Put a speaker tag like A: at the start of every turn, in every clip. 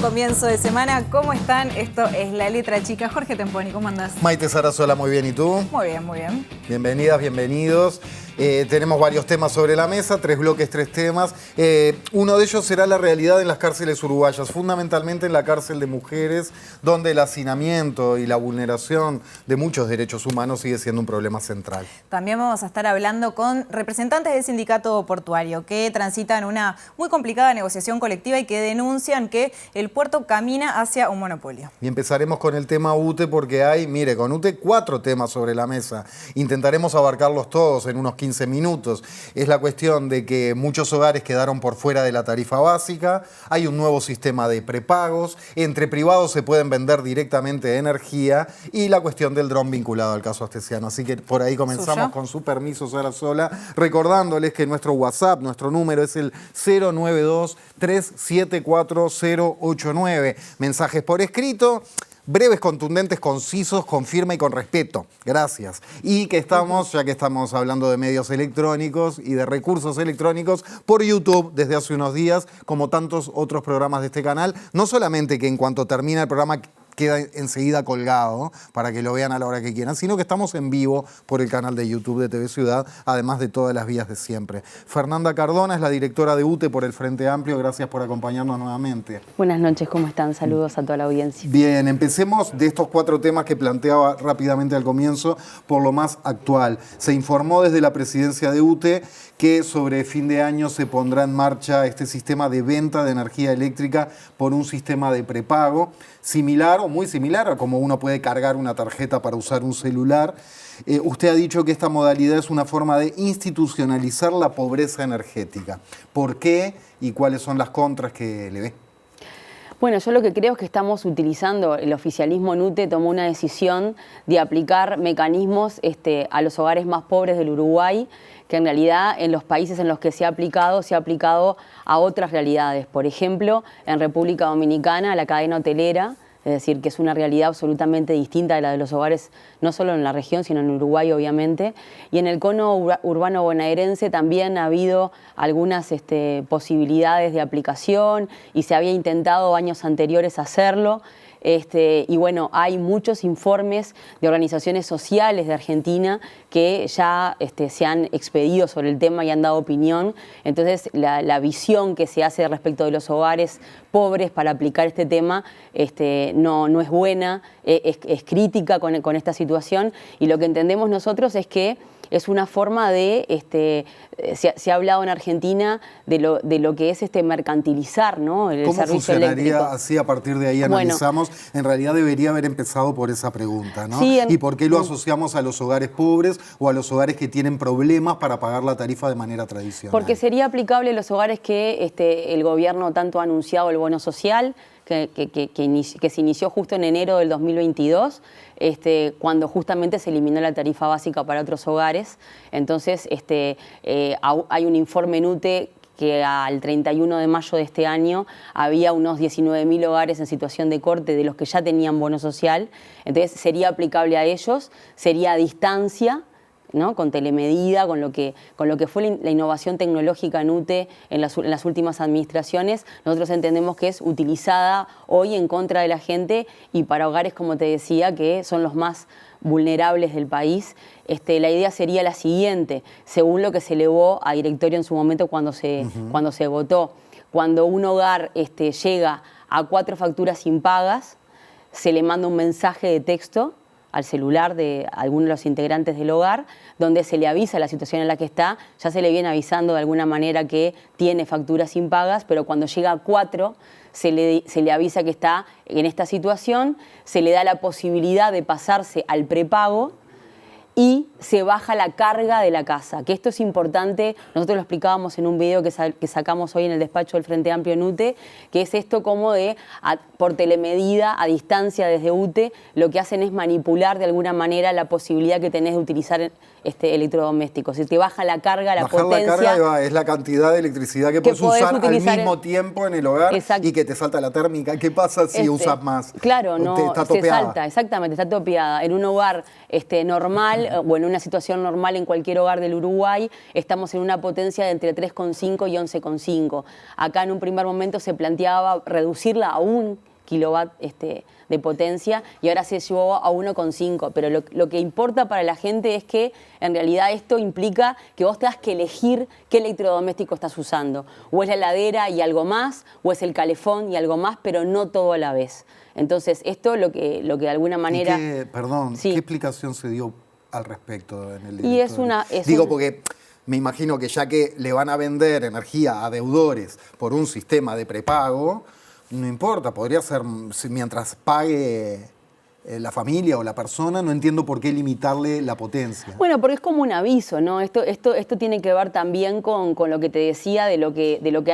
A: comienzo de semana. ¿Cómo están? Esto es La Letra Chica. Jorge Temponi, ¿cómo andás?
B: Maite Sarasola, muy bien. ¿Y tú?
A: Muy bien, muy bien.
B: Bienvenidas, bienvenidos. Tenemos varios temas sobre la mesa, 3 bloques, 3 temas. Uno de ellos será la realidad en las cárceles uruguayas, fundamentalmente en la cárcel de mujeres, donde el hacinamiento y la vulneración de muchos derechos humanos sigue siendo un problema central.
A: También vamos a estar hablando con representantes del sindicato portuario que transitan una muy complicada negociación colectiva y que denuncian que el puerto camina hacia un monopolio.
B: Y empezaremos con el tema UTE porque hay, mire, con UTE 4 temas sobre la mesa. Intentaremos abarcarlos todos en unos 15 minutos. Es la cuestión de que muchos hogares quedaron por fuera de la tarifa básica, hay un nuevo sistema de prepagos, entre privados se pueden vender directamente energía y la cuestión del dron vinculado al caso Astesiano. Así que por ahí comenzamos con su permiso, Sarasola, recordándoles que nuestro WhatsApp, nuestro número es el 092-374-089. Mensajes por escrito. Breves, contundentes, concisos, con firma y con respeto. Gracias. Y que estamos, ya que estamos hablando de medios electrónicos y de recursos electrónicos, por YouTube desde hace unos días, como tantos otros programas de este canal. No solamente que en cuanto termina el programa queda enseguida colgado para que lo vean a la hora que quieran, sino que estamos en vivo por el canal de YouTube de TV Ciudad, además de todas las vías de siempre. Fernanda Cardona es la directora de UTE por el Frente Amplio. Gracias por acompañarnos nuevamente.
C: Buenas noches, ¿cómo están? Saludos a toda la audiencia.
B: Bien, empecemos de estos 4 temas que planteaba rápidamente al comienzo por lo más actual. Se informó desde la presidencia de UTE que sobre fin de año se pondrá en marcha este sistema de venta de energía eléctrica por un sistema de prepago, similar o muy similar a como uno puede cargar una tarjeta para usar un celular. Usted ha dicho que esta modalidad es una forma de institucionalizar la pobreza energética. ¿Por qué y cuáles son las contras que le ve?
C: Bueno, yo lo que creo es que estamos utilizando, el oficialismo NUTE tomó una decisión de aplicar mecanismos a los hogares más pobres del Uruguay, que en realidad en los países en los que se ha aplicado a otras realidades. Por ejemplo, en República Dominicana, la cadena hotelera, es decir, que es una realidad absolutamente distinta de la de los hogares, no solo en la región, sino en Uruguay, obviamente. Y en el cono urbano bonaerense también ha habido algunas posibilidades de aplicación y se había intentado años anteriores hacerlo. Y bueno, hay muchos informes de organizaciones sociales de Argentina que ya se han expedido sobre el tema y han dado opinión. Entonces, la visión que se hace respecto de los hogares pobres para aplicar este tema no es buena, es crítica con esta situación. Y lo que entendemos nosotros es que es una forma de, se ha hablado en Argentina de lo que es mercantilizar, ¿no? El servicio eléctrico.
B: ¿Cómo funcionaría así? A partir de ahí analizamos. Bueno, en realidad debería haber empezado por esa pregunta, ¿no?
C: Sí,
B: ¿Y por qué lo asociamos a los hogares pobres o a los hogares que tienen problemas para pagar la tarifa de manera tradicional?
C: Porque sería aplicable a los hogares que el gobierno tanto ha anunciado el bono social, que se inició justo en enero del 2022, cuando justamente se eliminó la tarifa básica para otros hogares. Entonces, hay un informe NUTE que al 31 de mayo de este año había unos 19.000 hogares en situación de corte de los que ya tenían bono social. Entonces, sería aplicable a ellos, sería a distancia, ¿no? Con telemedida, con lo que fue la innovación tecnológica en UTE en las últimas administraciones. Nosotros entendemos que es utilizada hoy en contra de la gente y para hogares, como te decía, que son los más vulnerables del país. La idea sería la siguiente, según lo que se elevó a directorio en su momento cuando se votó. Cuando un hogar llega a 4 facturas impagas, se le manda un mensaje de texto al celular de alguno de los integrantes del hogar, donde se le avisa la situación en la que está, ya se le viene avisando de alguna manera que tiene facturas impagas, pero cuando llega a 4 se le avisa que está en esta situación, se le da la posibilidad de pasarse al prepago y se baja la carga de la casa, que esto es importante. Nosotros lo explicábamos en un video que sacamos hoy en el despacho del Frente Amplio en UTE, que es esto como por telemedida, a distancia desde UTE, lo que hacen es manipular de alguna manera la posibilidad que tenés de utilizar electrodomésticos. Si te baja la carga, la potencia.
B: Bajar la carga es la cantidad de electricidad que puedes usar al mismo tiempo en el hogar. Exacto. Y que te salta la térmica. ¿Qué pasa si usas más?
C: Claro, no,
B: está
C: se salta, exactamente, está topeada. En un hogar normal normal, o en una situación normal en cualquier hogar del Uruguay, estamos en una potencia de entre 3,5 y 11,5. Acá en un primer momento se planteaba reducirla a 1 kilowatt de potencia y ahora se llevó a 1,5. Pero lo que importa para la gente es que en realidad esto implica que vos tengas que elegir qué electrodoméstico estás usando. O es la heladera y algo más, o es el calefón y algo más, pero no todo a la vez. Entonces, esto lo que de alguna manera...
B: Perdón,
C: Sí.
B: ¿qué explicación se dio al respecto en el
C: Y es
B: directorio?
C: una...
B: Porque me imagino que ya que le van a vender energía a deudores por un sistema de prepago, no importa, podría ser mientras pague la familia o la persona, no entiendo por qué limitarle la potencia.
C: Bueno, porque es como un aviso, ¿no? Esto tiene que ver también con lo que te decía de lo que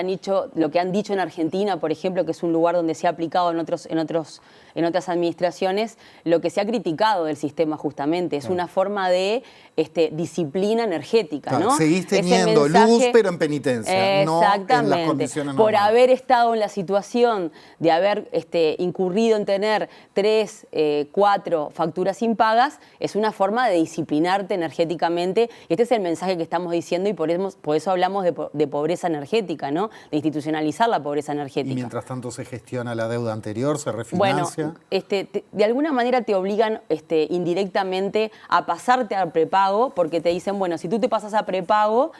C: han dicho en Argentina, por ejemplo, que es un lugar donde se ha aplicado en otras administraciones, lo que se ha criticado del sistema justamente. Es una forma de disciplina energética,
B: Claro,
C: ¿no?
B: seguís
C: Ese
B: teniendo
C: mensaje-
B: luz, pero en penitencia, no en las condiciones
C: Por
B: normales.
C: haber estado en la situación de haber incurrido en tener 3, 4 facturas impagas, es una forma de disciplinarte energéticamente. Este es el mensaje que estamos diciendo y por eso hablamos de pobreza energética, ¿no? De institucionalizar la pobreza energética.
B: Y mientras tanto se gestiona la deuda anterior, se refinancia.
C: Bueno, de alguna manera te obligan indirectamente a pasarte al prepago, porque te dicen, bueno, si tú te pasas a prepago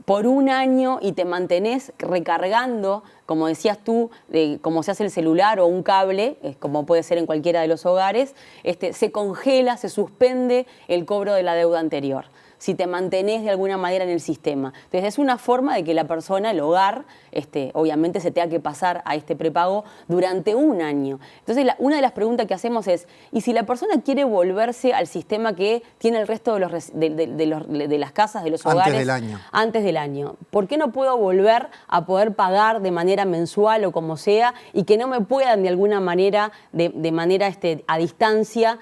C: por un año y te mantenés recargando, como decías tú, como se hace el celular o un cable, como puede ser en cualquiera de los hogares, se congela, se suspende el cobro de la deuda anterior, si te mantenés de alguna manera en el sistema. Entonces es una forma de que la persona, el hogar, obviamente se tenga que pasar a este prepago durante un año. Entonces una de las preguntas que hacemos es, ¿y si la persona quiere volverse al sistema que tiene el resto de las casas, de los hogares?
B: Antes del año.
C: Antes del año. ¿Por qué no puedo volver a poder pagar de manera mensual o como sea y que no me puedan de alguna manera, de manera a distancia,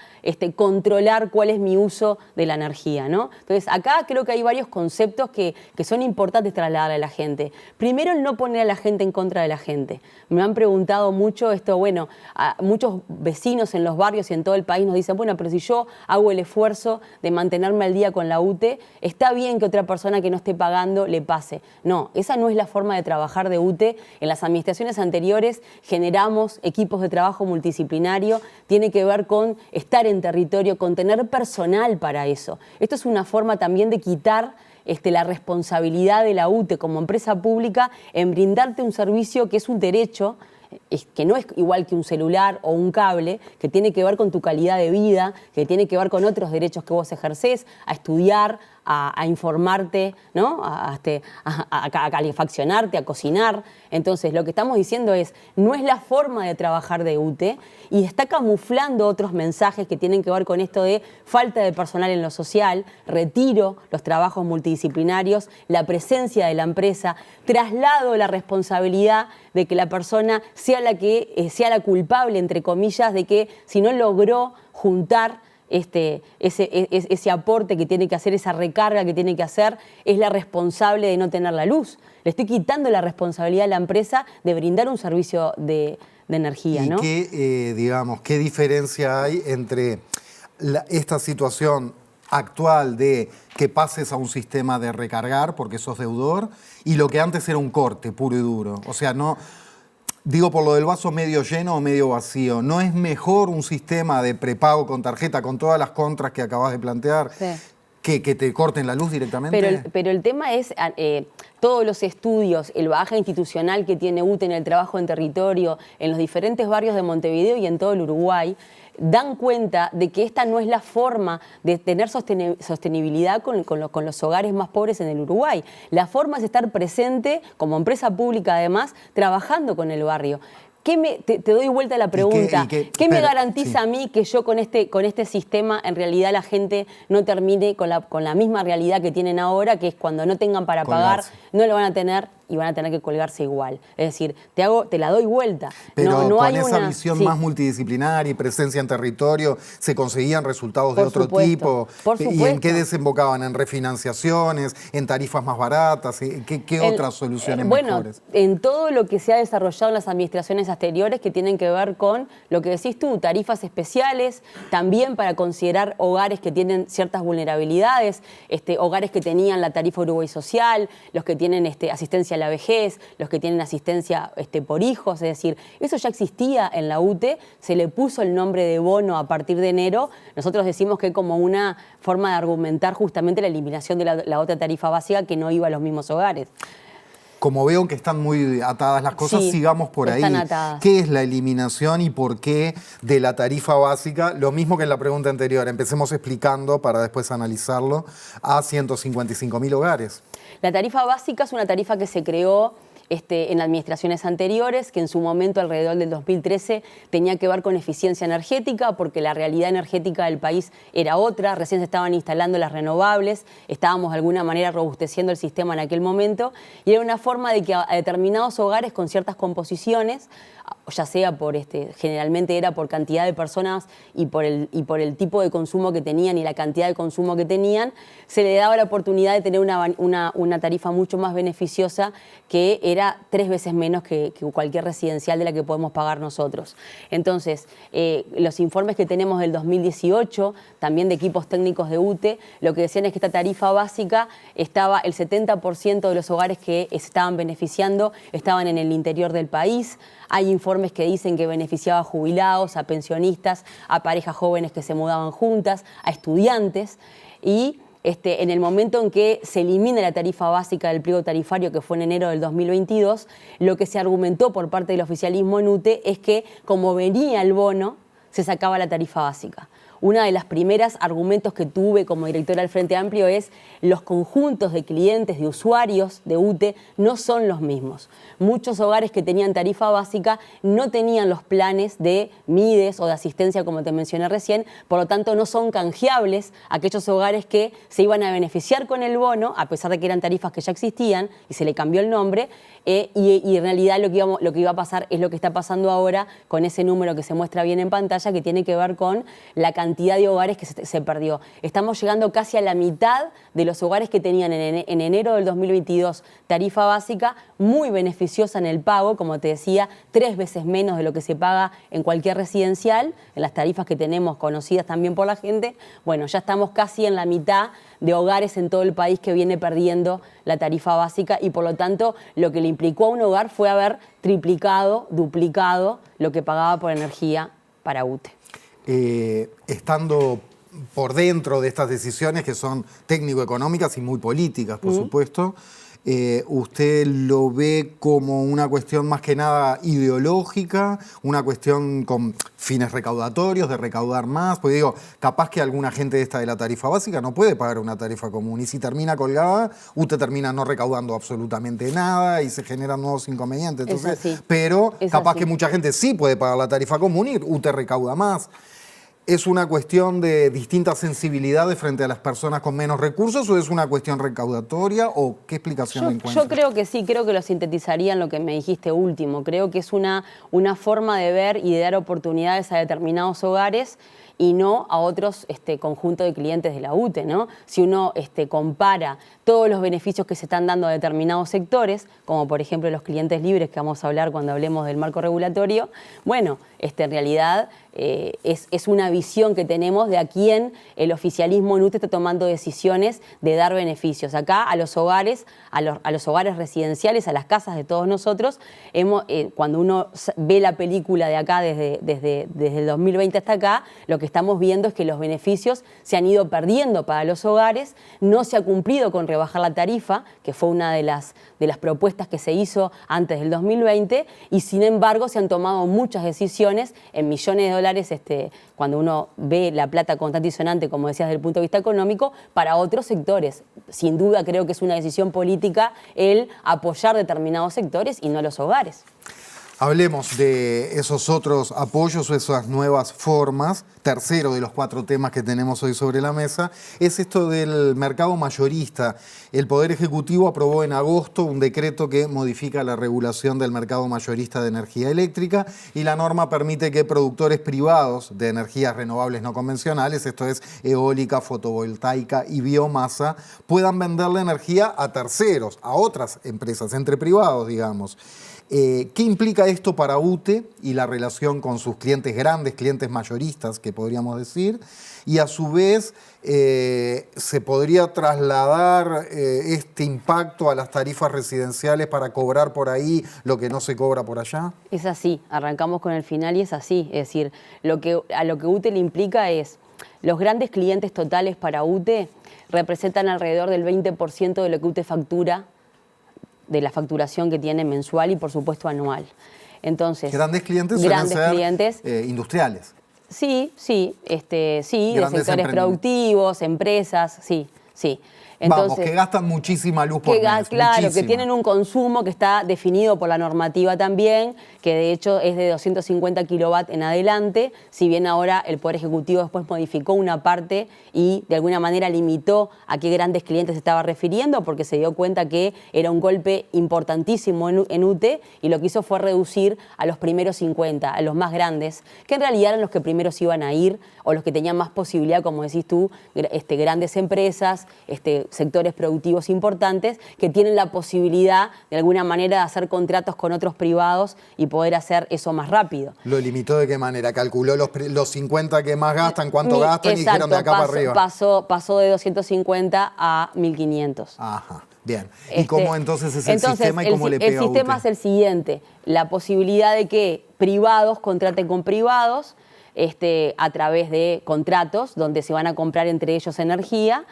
C: controlar cuál es mi uso de la energía, ¿no? Entonces, acá creo que hay varios conceptos que son importantes trasladarle a la gente. Primero, el no poner a la gente en contra de la gente. Me han preguntado mucho esto, bueno, a muchos vecinos en los barrios y en todo el país nos dicen, bueno, pero si yo hago el esfuerzo de mantenerme al día con la UTE, está bien que otra persona que no esté pagando le pase. No, esa no es la forma de trabajar de UTE. En las administraciones anteriores generamos equipos de trabajo multidisciplinario, tiene que ver con estar en territorio, con tener personal para eso. Esto es una forma también de quitar la responsabilidad de la UTE como empresa pública en brindarte un servicio que es un derecho, que no es igual que un celular o un cable, que tiene que ver con tu calidad de vida, que tiene que ver con otros derechos que vos ejercés, a estudiar, a informarte, ¿no? a calefaccionarte, a cocinar. Entonces, lo que estamos diciendo es, no es la forma de trabajar de UTE y está camuflando otros mensajes que tienen que ver con esto de falta de personal en lo social, retiro los trabajos multidisciplinarios, la presencia de la empresa, traslado la responsabilidad de que la persona sea sea la culpable, entre comillas, de que si no logró juntar ese aporte que tiene que hacer, esa recarga que tiene que hacer, es la responsable de no tener la luz. Le estoy quitando la responsabilidad a la empresa de brindar un servicio de energía, ¿no?
B: ¿Y qué diferencia hay entre esta situación actual de que pases a un sistema de recargar porque sos deudor y lo que antes era un corte puro y duro? O sea, no... Digo, por lo del vaso medio lleno o medio vacío, ¿no es mejor un sistema de prepago con tarjeta con todas las contras que acabas de plantear que te corten la luz directamente?
C: Pero el tema es, todos los estudios, el bagaje institucional que tiene UTE en el trabajo en territorio, en los diferentes barrios de Montevideo y en todo el Uruguay, dan cuenta de que esta no es la forma de tener sostenibilidad con los hogares más pobres en el Uruguay. La forma es estar presente como empresa pública, además, trabajando con el barrio. Te doy vuelta a la pregunta. ¿Qué me garantiza a mí que yo con este sistema en realidad la gente no termine con la misma realidad que tienen ahora, que es cuando no tengan para pagar, no lo van a tener y van a tener que colgarse igual. Es decir, te la doy vuelta.
B: Pero
C: no
B: con
C: hay
B: esa
C: una
B: visión más multidisciplinaria y presencia en territorio, ¿se conseguían resultados de
C: Por
B: otro
C: supuesto,
B: tipo?
C: por
B: ¿Y en
C: supuesto.
B: qué desembocaban? ¿En refinanciaciones? ¿En tarifas más baratas? ¿Qué otras soluciones mejores?
C: En todo lo que se ha desarrollado en las administraciones anteriores que tienen que ver con lo que decís tú, tarifas especiales, también para considerar hogares que tienen ciertas vulnerabilidades, hogares que tenían la tarifa Uruguay Social, los que tienen asistencia a la vejez, los que tienen asistencia por hijos, es decir, eso ya existía en la UTE, se le puso el nombre de bono a partir de enero. Nosotros decimos que como una forma de argumentar justamente la eliminación de la otra tarifa básica que no iba a los mismos hogares.
B: Como veo que están muy atadas las cosas,
C: Sí,
B: sigamos por ahí.
C: están atadas.
B: ¿Qué es la eliminación y por qué de la tarifa básica? Lo mismo que en la pregunta anterior, empecemos explicando para después analizarlo, a 155.000 hogares.
C: La tarifa básica es una tarifa que se creó en administraciones anteriores, que en su momento, alrededor del 2013, tenía que ver con eficiencia energética, porque la realidad energética del país era otra, recién se estaban instalando las renovables, estábamos de alguna manera robusteciendo el sistema en aquel momento, y era una forma de que a determinados hogares con ciertas composiciones, ya sea generalmente era por cantidad de personas y por el tipo de consumo que tenían y la cantidad de consumo que tenían, se le daba la oportunidad de tener una tarifa mucho más beneficiosa, que era 3 veces menos que cualquier residencial de la que podemos pagar nosotros. Entonces, los informes que tenemos del 2018, también de equipos técnicos de UTE, lo que decían es que esta tarifa básica estaba, el 70% de los hogares que se estaban beneficiando estaban en el interior del país. Hay informes que dicen que beneficiaba a jubilados, a pensionistas, a parejas jóvenes que se mudaban juntas, a estudiantes. Y en el momento en que se elimina la tarifa básica del pliego tarifario, que fue en enero del 2022, lo que se argumentó por parte del oficialismo en UTE es que, como venía el bono, se sacaba la tarifa básica. Una de las primeras argumentos que tuve como directora del Frente Amplio es: los conjuntos de clientes, de usuarios de UTE no son los mismos. Muchos hogares que tenían tarifa básica no tenían los planes de MIDES o de asistencia, como te mencioné recién, por lo tanto no son canjeables aquellos hogares que se iban a beneficiar con el bono, a pesar de que eran tarifas que ya existían y se le cambió el nombre, y en realidad lo que iba a pasar es lo que está pasando ahora con ese número que se muestra bien en pantalla, que tiene que ver con la cantidad de hogares que se perdió. Estamos llegando casi a la mitad de los hogares que tenían en enero del 2022 tarifa básica, muy beneficiosa en el pago, como te decía, 3 veces menos de lo que se paga en cualquier residencial, en las tarifas que tenemos conocidas también por la gente. Bueno, ya estamos casi en la mitad de hogares en todo el país que viene perdiendo la tarifa básica, y por lo tanto lo que le implicó a un hogar fue haber triplicado, duplicado lo que pagaba por energía para UTE.
B: Estando por dentro de estas decisiones que son técnico-económicas y muy políticas, por supuesto, ¿usted lo ve como una cuestión más que nada ideológica, una cuestión con fines recaudatorios, de recaudar más? Porque digo, capaz que alguna gente de la tarifa básica no puede pagar una tarifa común, y si termina colgada, usted termina no recaudando absolutamente nada y se generan nuevos inconvenientes. Entonces, pero capaz que mucha gente sí puede pagar la tarifa común y usted recauda más. ¿Es una cuestión de distintas sensibilidades frente a las personas con menos recursos, o es una cuestión recaudatoria, o qué explicación encuentra?
C: Yo creo que sí, creo que lo sintetizaría en lo que me dijiste último. Creo que es una forma de ver y de dar oportunidades a determinados hogares y no a otros conjuntos de clientes de la UTE, ¿no? Si uno compara todos los beneficios que se están dando a determinados sectores, como por ejemplo los clientes libres, que vamos a hablar cuando hablemos del marco regulatorio, bueno, en realidad es una visión que tenemos de a quién el oficialismo en UTE está tomando decisiones de dar beneficios. Acá a los hogares, a los hogares residenciales, a las casas de todos nosotros, cuando uno ve la película de acá desde el 2020 hasta acá, lo que estamos viendo es que los beneficios se han ido perdiendo para los hogares, no se ha cumplido con rebajar la tarifa, que fue una de las propuestas que se hizo antes del 2020, y sin embargo se han tomado muchas decisiones en millones de dólares, cuando uno ve la plata constante y sonante, como decías, desde el punto de vista económico, para otros sectores. Sin duda creo que es una decisión política el apoyar determinados sectores y no los hogares.
B: Hablemos de esos otros apoyos o esas nuevas formas. Tercero de los 4 temas que tenemos hoy sobre la mesa es esto del mercado mayorista. El Poder Ejecutivo aprobó en agosto un decreto que modifica la regulación del mercado mayorista de energía eléctrica y la norma permite que productores privados de energías renovables no convencionales, esto es eólica, fotovoltaica y biomasa, puedan venderle energía a terceros, a otras empresas, entre privados, digamos. ¿Qué implica esto para UTE y la relación con sus clientes grandes, clientes mayoristas, que podríamos decir? Y a su vez, ¿se podría trasladar este impacto a las tarifas residenciales para cobrar por ahí lo que no se cobra por allá?
C: Es así, arrancamos con el final y es así. Es decir, a lo que UTE le implica es, los grandes clientes totales para UTE representan alrededor del 20% de lo que UTE factura, de la facturación que tiene mensual y por supuesto anual. Entonces,
B: grandes clientes suelen ser industriales.
C: Sí, de sectores productivos, empresas, sí. Entonces,
B: vamos, que gastan muchísima luz por mes.
C: Claro,
B: muchísima.
C: Que tienen un consumo que está definido por la normativa también, que de hecho es de 250 kilowatts en adelante, si bien ahora el Poder Ejecutivo después modificó una parte y de alguna manera limitó a qué grandes clientes se estaba refiriendo, porque se dio cuenta que era un golpe importantísimo en UTE y lo que hizo fue reducir a los primeros 50, a los más grandes, que en realidad eran los que primeros iban a ir o los que tenían más posibilidad, como decís tú, grandes empresas, sectores productivos importantes que tienen la posibilidad de alguna manera de hacer contratos con otros privados y poder hacer eso más rápido.
B: ¿Lo limitó de qué manera? ¿Calculó los 50 que más gastan, cuánto gastan?
C: Exacto,
B: y dijeron de acá para arriba?
C: Pasó de 250 a 1.500.
B: Ajá, bien. ¿Y cómo entonces es el sistema y cómo le pega a UTE?
C: El sistema es el siguiente, la posibilidad de que privados contraten con privados a través de contratos donde se van a comprar entre ellos energía.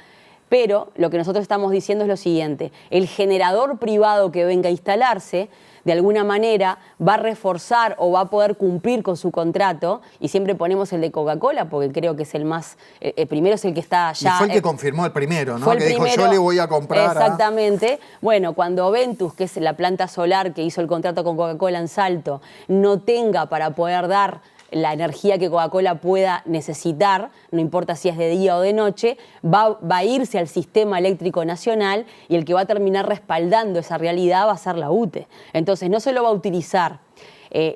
C: Pero lo que nosotros estamos diciendo es lo siguiente, el generador privado que venga a instalarse, de alguna manera va a reforzar o va a poder cumplir con su contrato, y siempre ponemos el de Coca-Cola porque creo que es el más, primero es el que está ya...
B: Y fue el que confirmó el primero, ¿no?
C: Fue el
B: que
C: primero,
B: dijo, yo le voy a comprar
C: exactamente. Bueno, cuando Ventus, que es la planta solar que hizo el contrato con Coca-Cola en Salto, no tenga para poder dar la energía que Coca-Cola pueda necesitar, no importa si es de día o de noche, va a irse al sistema eléctrico nacional y el que va a terminar respaldando esa realidad va a ser la UTE. Entonces no solo va a utilizar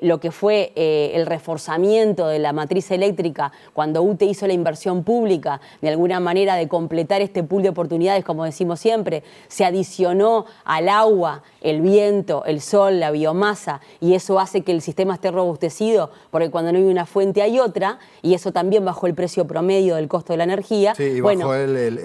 C: lo que fue el reforzamiento de la matriz eléctrica cuando UTE hizo la inversión pública, de alguna manera de completar este pool de oportunidades, como decimos siempre, se adicionó al agua, el viento, el sol, la biomasa, y eso hace que el sistema esté robustecido, porque cuando no hay una fuente hay otra, y eso también bajó el precio promedio del costo de la energía.
B: Sí, y
C: bueno,
B: bajó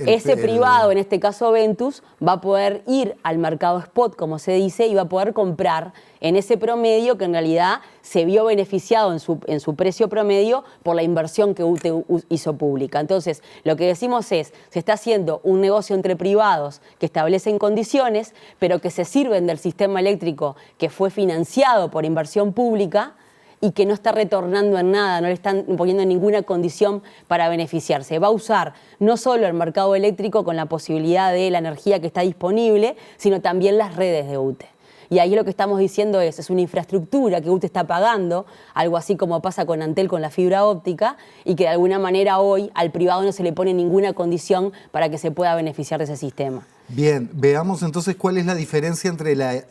C: ese privado, en este caso Ventus, va a poder ir al mercado spot, como se dice, y va a poder comprar en ese promedio que en realidad se vio beneficiado en su precio promedio por la inversión que UTE hizo pública. Entonces, lo que decimos es, se está haciendo un negocio entre privados que establecen condiciones, pero que se sirven del sistema eléctrico que fue financiado por inversión pública y que no está retornando en nada, no le están poniendo ninguna condición para beneficiarse. Va a usar no solo el mercado eléctrico con la posibilidad de la energía que está disponible, sino también las redes de UTE. Y ahí lo que estamos diciendo es una infraestructura que UTE está pagando, algo así como pasa con Antel con la fibra óptica, y que de alguna manera hoy al privado no se le pone ninguna condición para que se pueda beneficiar de ese sistema.
B: Bien, veamos entonces cuál es la diferencia entre la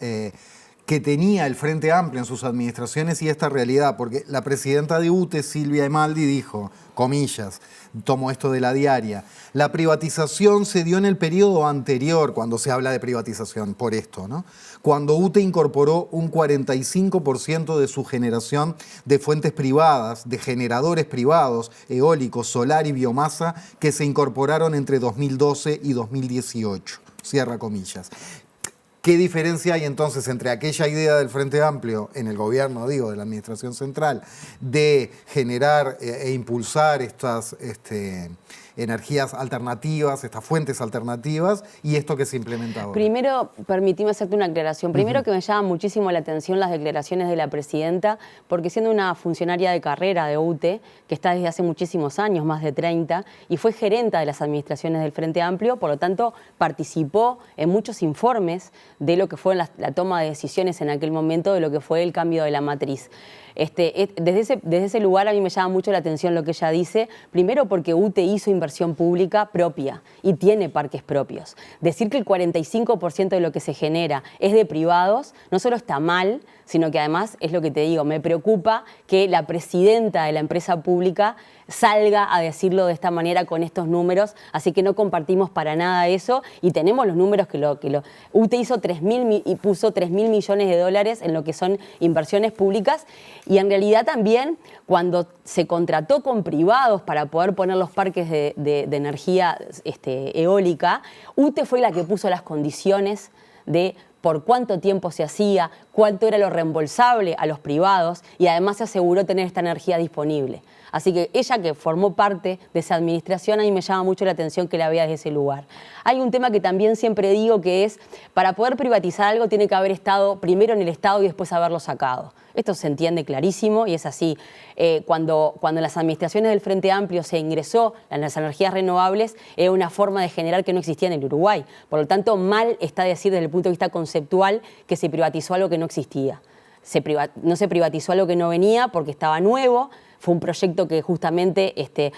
B: que tenía el Frente Amplio en sus administraciones y esta realidad, porque la presidenta de UTE, Silvia Emaldi, dijo, comillas, tomo esto de la diaria, la privatización se dio en el periodo anterior, cuando se habla de privatización, por esto, ¿no? Cuando UTE incorporó un 45% de su generación de fuentes privadas, de generadores privados, eólicos, solar y biomasa, que se incorporaron entre 2012 y 2018. Cierra comillas. ¿Qué diferencia hay entonces entre aquella idea del Frente Amplio en el gobierno, digo, de la Administración Central, de generar e impulsar energías alternativas, estas fuentes alternativas y esto que se implementa ahora?
C: Primero, permitime hacerte una aclaración. Primero que me llama muchísimo la atención las declaraciones de la presidenta, porque siendo una funcionaria de carrera de UTE, que está desde hace muchísimos años, más de 30, y fue gerenta de las administraciones del Frente Amplio, por lo tanto participó en muchos informes de lo que fue la toma de decisiones en aquel momento, de lo que fue el cambio de la matriz. Desde ese lugar a mí me llama mucho la atención lo que ella dice, primero porque UTE hizo inversión pública propia y tiene parques propios. Decir que el 45% de lo que se genera es de privados, no solo está mal, sino que además es lo que te digo, me preocupa que la presidenta de la empresa pública salga a decirlo de esta manera con estos números, así que no compartimos para nada eso y tenemos los números UTE hizo puso 3.000 millones de dólares en lo que son inversiones públicas y en realidad también cuando se contrató con privados para poder poner los parques de energía eólica, UTE fue la que puso las condiciones de por cuánto tiempo se hacía, cuánto era lo reembolsable a los privados y además se aseguró tener esta energía disponible. Así que ella que formó parte de esa administración, a mí me llama mucho la atención que la vea desde ese lugar. Hay un tema que también siempre digo que es, para poder privatizar algo tiene que haber estado primero en el Estado y después haberlo sacado. Esto se entiende clarísimo y es así. Cuando en las administraciones del Frente Amplio se ingresó en las energías renovables, era una forma de generar que no existía en el Uruguay. Por lo tanto, mal está decir desde el punto de vista conceptual que se privatizó algo que no existía. No se privatizó algo que no venía porque estaba nuevo. Fue un proyecto que justamente,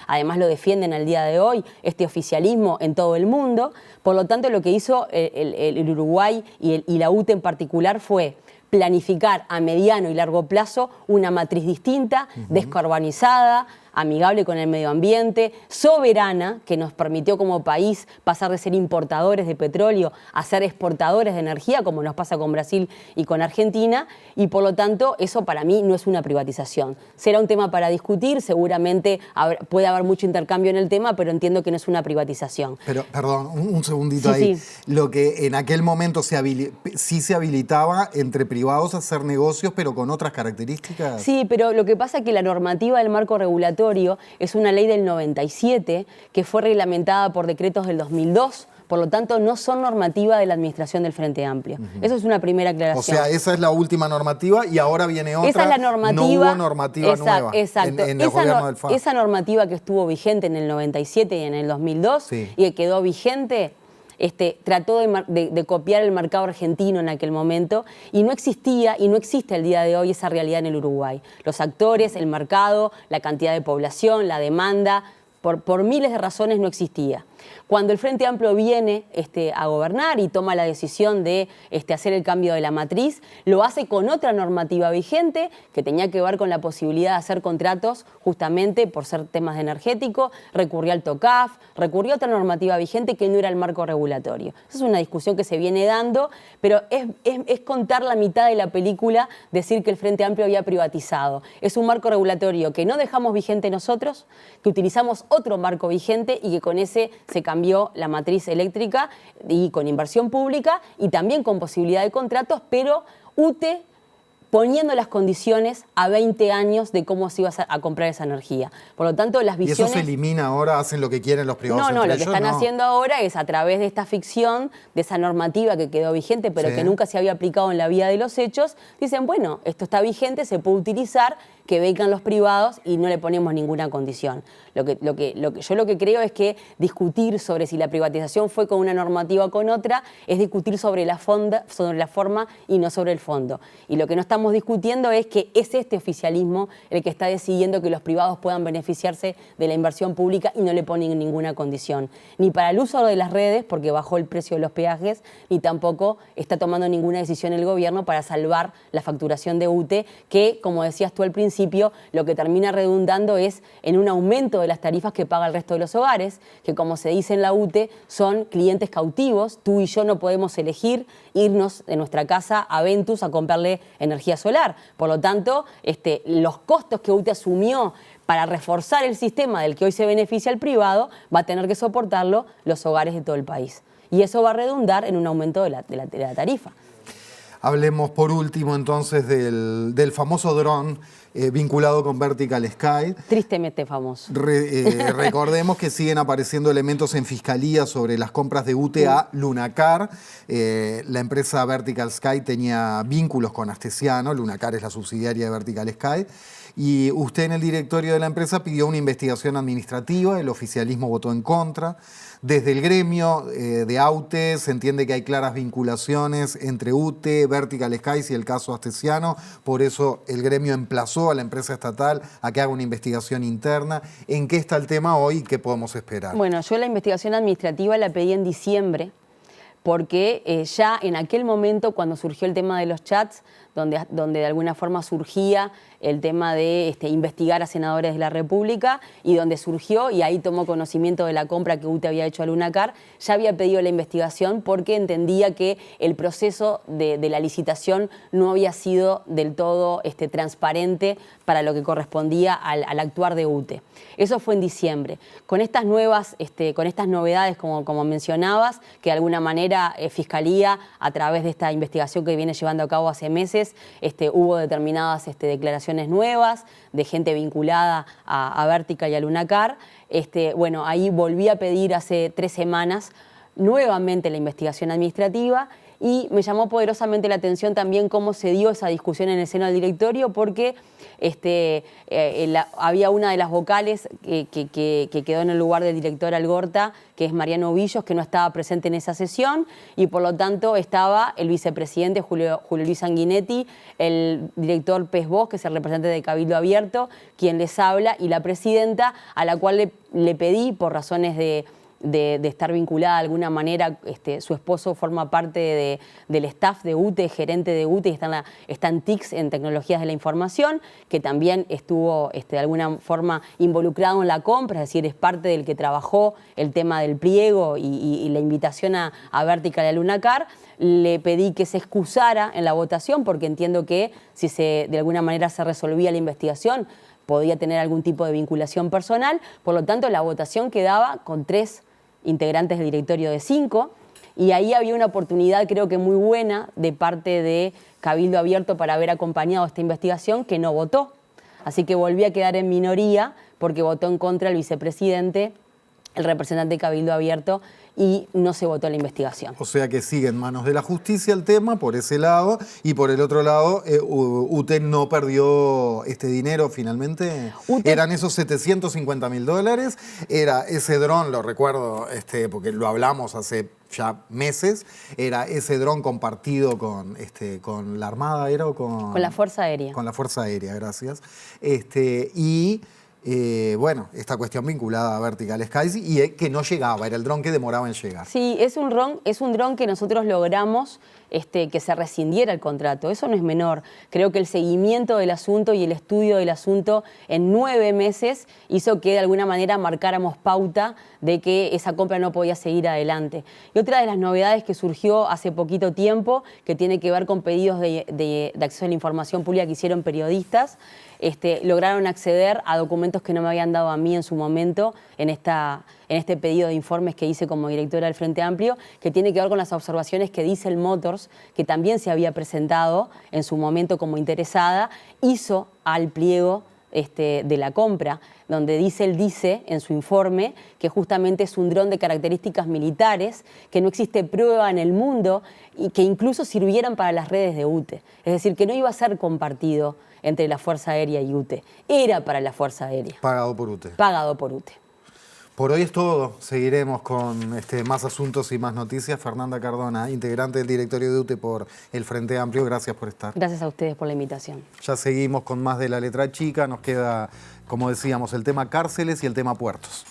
C: además lo defienden al día de hoy, este oficialismo en todo el mundo. Por lo tanto, lo que hizo el Uruguay y la UTE en particular fue planificar a mediano y largo plazo una matriz distinta, descarbonizada, amigable con el medio ambiente, soberana, que nos permitió como país pasar de ser importadores de petróleo a ser exportadores de energía, como nos pasa con Brasil y con Argentina, y por lo tanto eso para mí no es una privatización. Será un tema para discutir, seguramente puede haber mucho intercambio en el tema, pero entiendo que no es una privatización.
B: Pero, perdón, un segundito
C: sí,
B: ahí.
C: Sí.
B: Lo que en aquel momento sí se habilitaba entre privados a hacer negocios, pero con otras características.
C: Sí, pero lo que pasa es que la normativa del marco regulatorio es una ley del 97 que fue reglamentada por decretos del 2002. Por lo tanto, no son normativa de la administración del Frente Amplio. Eso es una primera aclaración.
B: O sea, esa es la última normativa y ahora viene otra.
C: Esa es la normativa.
B: No hubo normativa nueva
C: exacto.
B: en el gobierno del FA.
C: Esa normativa que estuvo vigente en el 97 y en el 2002
B: sí.
C: y que quedó vigente, trató de copiar el mercado argentino en aquel momento y no existía y no existe al día de hoy esa realidad en el Uruguay. Los actores, el mercado, la cantidad de población, la demanda, por miles de razones no existía. Cuando el Frente Amplio viene a gobernar y toma la decisión de hacer el cambio de la matriz, lo hace con otra normativa vigente que tenía que ver con la posibilidad de hacer contratos justamente por ser temas de energético, recurrió al TOCAF, recurrió a otra normativa vigente que no era el marco regulatorio. Esa es una discusión que se viene dando, pero es contar la mitad de la película, decir que el Frente Amplio había privatizado. Es un marco regulatorio que no dejamos vigente nosotros, que utilizamos otro marco vigente y que con ese se cambió la matriz eléctrica y con inversión pública y también con posibilidad de contratos, pero UTE poniendo las condiciones a 20 años de cómo se iba a comprar esa energía. Por lo tanto, las visiones...
B: ¿Y eso se elimina ahora? ¿Hacen lo que quieren los privados?
C: No, lo que están
B: no.
C: haciendo ahora es a través de esta ficción, de esa normativa que quedó vigente, pero que nunca se había aplicado en la vía de los hechos, dicen, bueno, esto está vigente, se puede utilizar, que vengan los privados y no le ponemos ninguna condición. Yo lo que creo es que discutir sobre si la privatización fue con una normativa o con otra es discutir sobre la forma y no sobre el fondo. Y lo que no estamos discutiendo es que es este oficialismo el que está decidiendo que los privados puedan beneficiarse de la inversión pública y no le ponen ninguna condición. Ni para el uso de las redes, porque bajó el precio de los peajes, ni tampoco está tomando ninguna decisión el gobierno para salvar la facturación de UTE, que, como decías tú al principio, lo que termina redundando es en un aumento de las tarifas que paga el resto de los hogares, que como se dice en la UTE, son clientes cautivos. Tú y yo no podemos elegir irnos de nuestra casa a Ventus a comprarle energía solar. Por lo tanto, los costos que UTE asumió para reforzar el sistema del que hoy se beneficia el privado, va a tener que soportarlo los hogares de todo el país. Y eso va a redundar en un aumento de la tarifa.
B: Hablemos por último entonces del famoso dron vinculado con Vertical Sky.
C: Tristemente famoso.
B: Recordemos que siguen apareciendo elementos en fiscalía sobre las compras de UTE a Lunacar. La empresa Vertical Sky tenía vínculos con Astesiano. Lunacar es la subsidiaria de Vertical Sky. Y usted en el directorio de la empresa pidió una investigación administrativa, el oficialismo votó en contra. Desde el gremio de AUTE se entiende que hay claras vinculaciones entre UTE, Vertical Sky y el caso Astesiano, por eso el gremio emplazó a la empresa estatal a que haga una investigación interna. ¿En qué está el tema hoy y qué podemos esperar?
C: Bueno, yo la investigación administrativa la pedí en diciembre, porque ya en aquel momento, cuando surgió el tema de los chats, donde de alguna forma surgía el tema de investigar a senadores de la República, y donde surgió, y ahí tomó conocimiento de la compra que UTE había hecho a Lunacar, ya había pedido la investigación porque entendía que el proceso de la licitación no había sido del todo transparente para lo que correspondía al actuar de UTE. Eso fue en diciembre. Con estas novedades, como mencionabas, que de alguna manera Fiscalía, a través de esta investigación que viene llevando a cabo hace meses, hubo determinadas declaraciones nuevas de gente vinculada a Vertical y a Lunacar. Bueno, ahí volví a pedir hace 3 semanas nuevamente la investigación administrativa, y me llamó poderosamente la atención también cómo se dio esa discusión en el seno del directorio, porque había una de las vocales que quedó en el lugar del director Algorta, que es Mariano Villos, que no estaba presente en esa sesión, y por lo tanto estaba el vicepresidente Julio Luis Sanguinetti, el director Pesbos, que es el representante de Cabildo Abierto, quien les habla, y la presidenta, a la cual le pedí, por razones de estar vinculada de alguna manera, su esposo forma parte del staff de UTE, gerente de UTE, y está en TICS, en Tecnologías de la Información, que también estuvo de alguna forma involucrado en la compra, es decir, es parte del que trabajó el tema del pliego y la invitación a Vertical y a Lunacar. Le pedí que se excusara en la votación, porque entiendo que si de alguna manera se resolvía la investigación, podía tener algún tipo de vinculación personal. Por lo tanto, la votación quedaba con 3 integrantes del directorio de 5, y ahí había una oportunidad, creo que muy buena, de parte de Cabildo Abierto para haber acompañado esta investigación, que no votó. Así que volví a quedar en minoría, porque votó en contra el vicepresidente, el representante de Cabildo Abierto, y no se votó la investigación.
B: O sea que sigue en manos de la justicia el tema por ese lado, y por el otro lado UTE no perdió este dinero finalmente. Eran esos $750.000, era ese dron, lo recuerdo porque lo hablamos hace ya meses, era ese dron compartido con la Armada, ¿era? O con
C: la Fuerza Aérea. Con
B: la Fuerza Aérea, gracias. Bueno, esta cuestión vinculada a Vertical Sky, y que no llegaba, era el dron que demoraba en llegar.
C: Sí, es un dron que nosotros logramos que se rescindiera el contrato. Eso no es menor. Creo que el seguimiento del asunto y el estudio del asunto en 9 meses hizo que de alguna manera marcáramos pauta de que esa compra no podía seguir adelante. Y otra de las novedades que surgió hace poquito tiempo, que tiene que ver con pedidos de acceso a la información pública que hicieron periodistas, lograron acceder a documentos que no me habían dado a mí en su momento en este pedido de informes que hice como directora del Frente Amplio, que tiene que ver con las observaciones que Diesel Motors, que también se había presentado en su momento como interesada, hizo al pliego de la compra, donde Diesel dice en su informe que justamente es un dron de características militares, que no existe prueba en el mundo y que incluso sirvieran para las redes de UTE. Es decir, que no iba a ser compartido entre la Fuerza Aérea y UTE. Era para la Fuerza Aérea.
B: Pagado por UTE.
C: Pagado por UTE.
B: Por hoy es todo. Seguiremos con más asuntos y más noticias. Fernanda Cardona, integrante del directorio de UTE por el Frente Amplio, gracias por estar.
C: Gracias a ustedes por la invitación.
B: Ya seguimos con más de La Letra Chica. Nos queda, como decíamos, el tema cárceles y el tema puertos.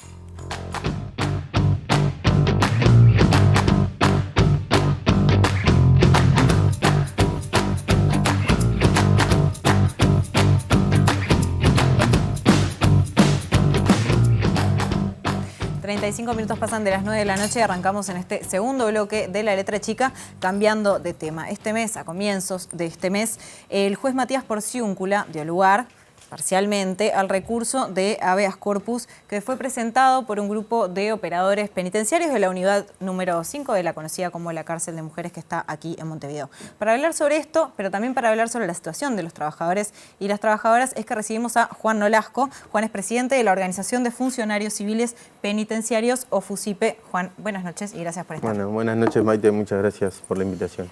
A: 35 minutos pasan de las 9 de la noche y arrancamos en este segundo bloque de La Letra Chica, cambiando de tema. Este mes, a comienzos de este mes, el juez Matías Porciúncula dio lugar parcialmente al recurso de habeas corpus que fue presentado por un grupo de operadores penitenciarios de la unidad número 5 de la conocida como la cárcel de mujeres que está aquí en Montevideo. Para hablar sobre esto, pero también para hablar sobre la situación de los trabajadores y las trabajadoras, es que recibimos a Juan Nolasco. Juan es presidente de la Organización de Funcionarios Civiles Penitenciarios, o FUCIPE. Juan, buenas noches y gracias por estar.
D: Bueno, buenas noches, Maite, muchas gracias por la invitación.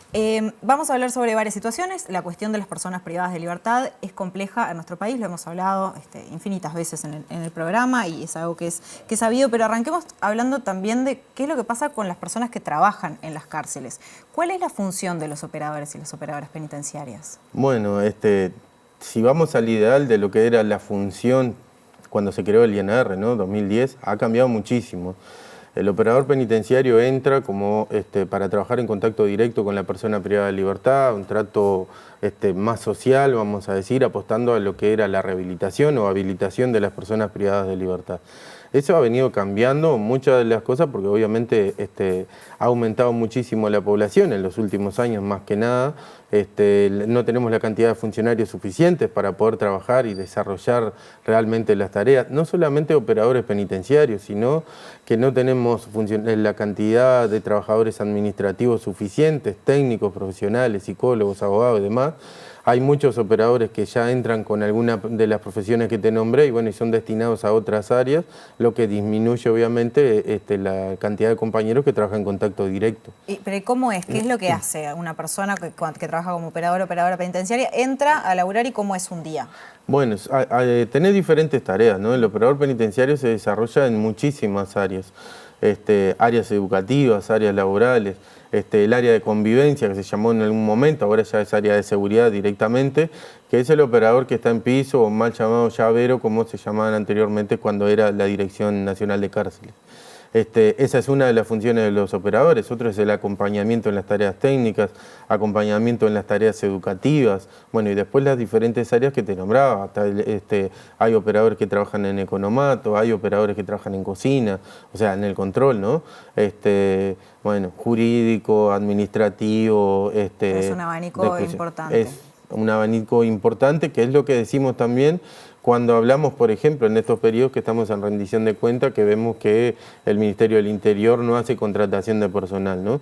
A: Vamos a hablar sobre varias situaciones. La cuestión de las personas privadas de libertad es compleja en nuestro país, lo hemos hablado infinitas veces en el programa y es algo que es sabido, pero arranquemos hablando también de qué es lo que pasa con las personas que trabajan en las cárceles. ¿Cuál es la función de los operadores y las operadoras penitenciarias?
D: Bueno, si vamos al ideal de lo que era la función cuando se creó el INR, ¿no? 2010, ha cambiado muchísimo. El operador penitenciario entra como para trabajar en contacto directo con la persona privada de libertad, un trato más social, vamos a decir, apostando a lo que era la rehabilitación o habilitación de las personas privadas de libertad. Eso ha venido cambiando muchas de las cosas porque obviamente ha aumentado muchísimo la población en los últimos años, más que nada. No tenemos la cantidad de funcionarios suficientes para poder trabajar y desarrollar realmente las tareas, no solamente operadores penitenciarios, sino que no tenemos la cantidad de trabajadores administrativos suficientes, técnicos, profesionales, psicólogos, abogados y demás. Hay muchos operadores que ya entran con alguna de las profesiones que te nombré y son destinados a otras áreas, lo que disminuye obviamente la cantidad de compañeros que trabajan en contacto directo.
A: ¿Pero cómo es? ¿Qué es lo que hace una persona que trabaja como operador o operadora penitenciaria? Entra a laburar y ¿cómo es un día? Bueno,
D: tenés diferentes tareas, ¿no? El operador penitenciario se desarrolla en muchísimas áreas. Áreas educativas, áreas laborales, el área de convivencia que se llamó en algún momento, ahora ya es área de seguridad directamente, que es el operador que está en piso o mal llamado llavero, como se llamaban anteriormente cuando era la Dirección Nacional de Cárceles. Esa es una de las funciones de los operadores. Otro es el acompañamiento en las tareas técnicas, acompañamiento en las tareas educativas, y después las diferentes áreas que te nombraba. Hay operadores que trabajan en economato, hay operadores que trabajan en cocina, o sea, en el control, ¿no? Jurídico, administrativo.
A: Es un abanico importante.
D: Es un abanico importante, que es lo que decimos también cuando hablamos, por ejemplo, en estos periodos que estamos en rendición de cuentas, que vemos que el Ministerio del Interior no hace contratación de personal, ¿no?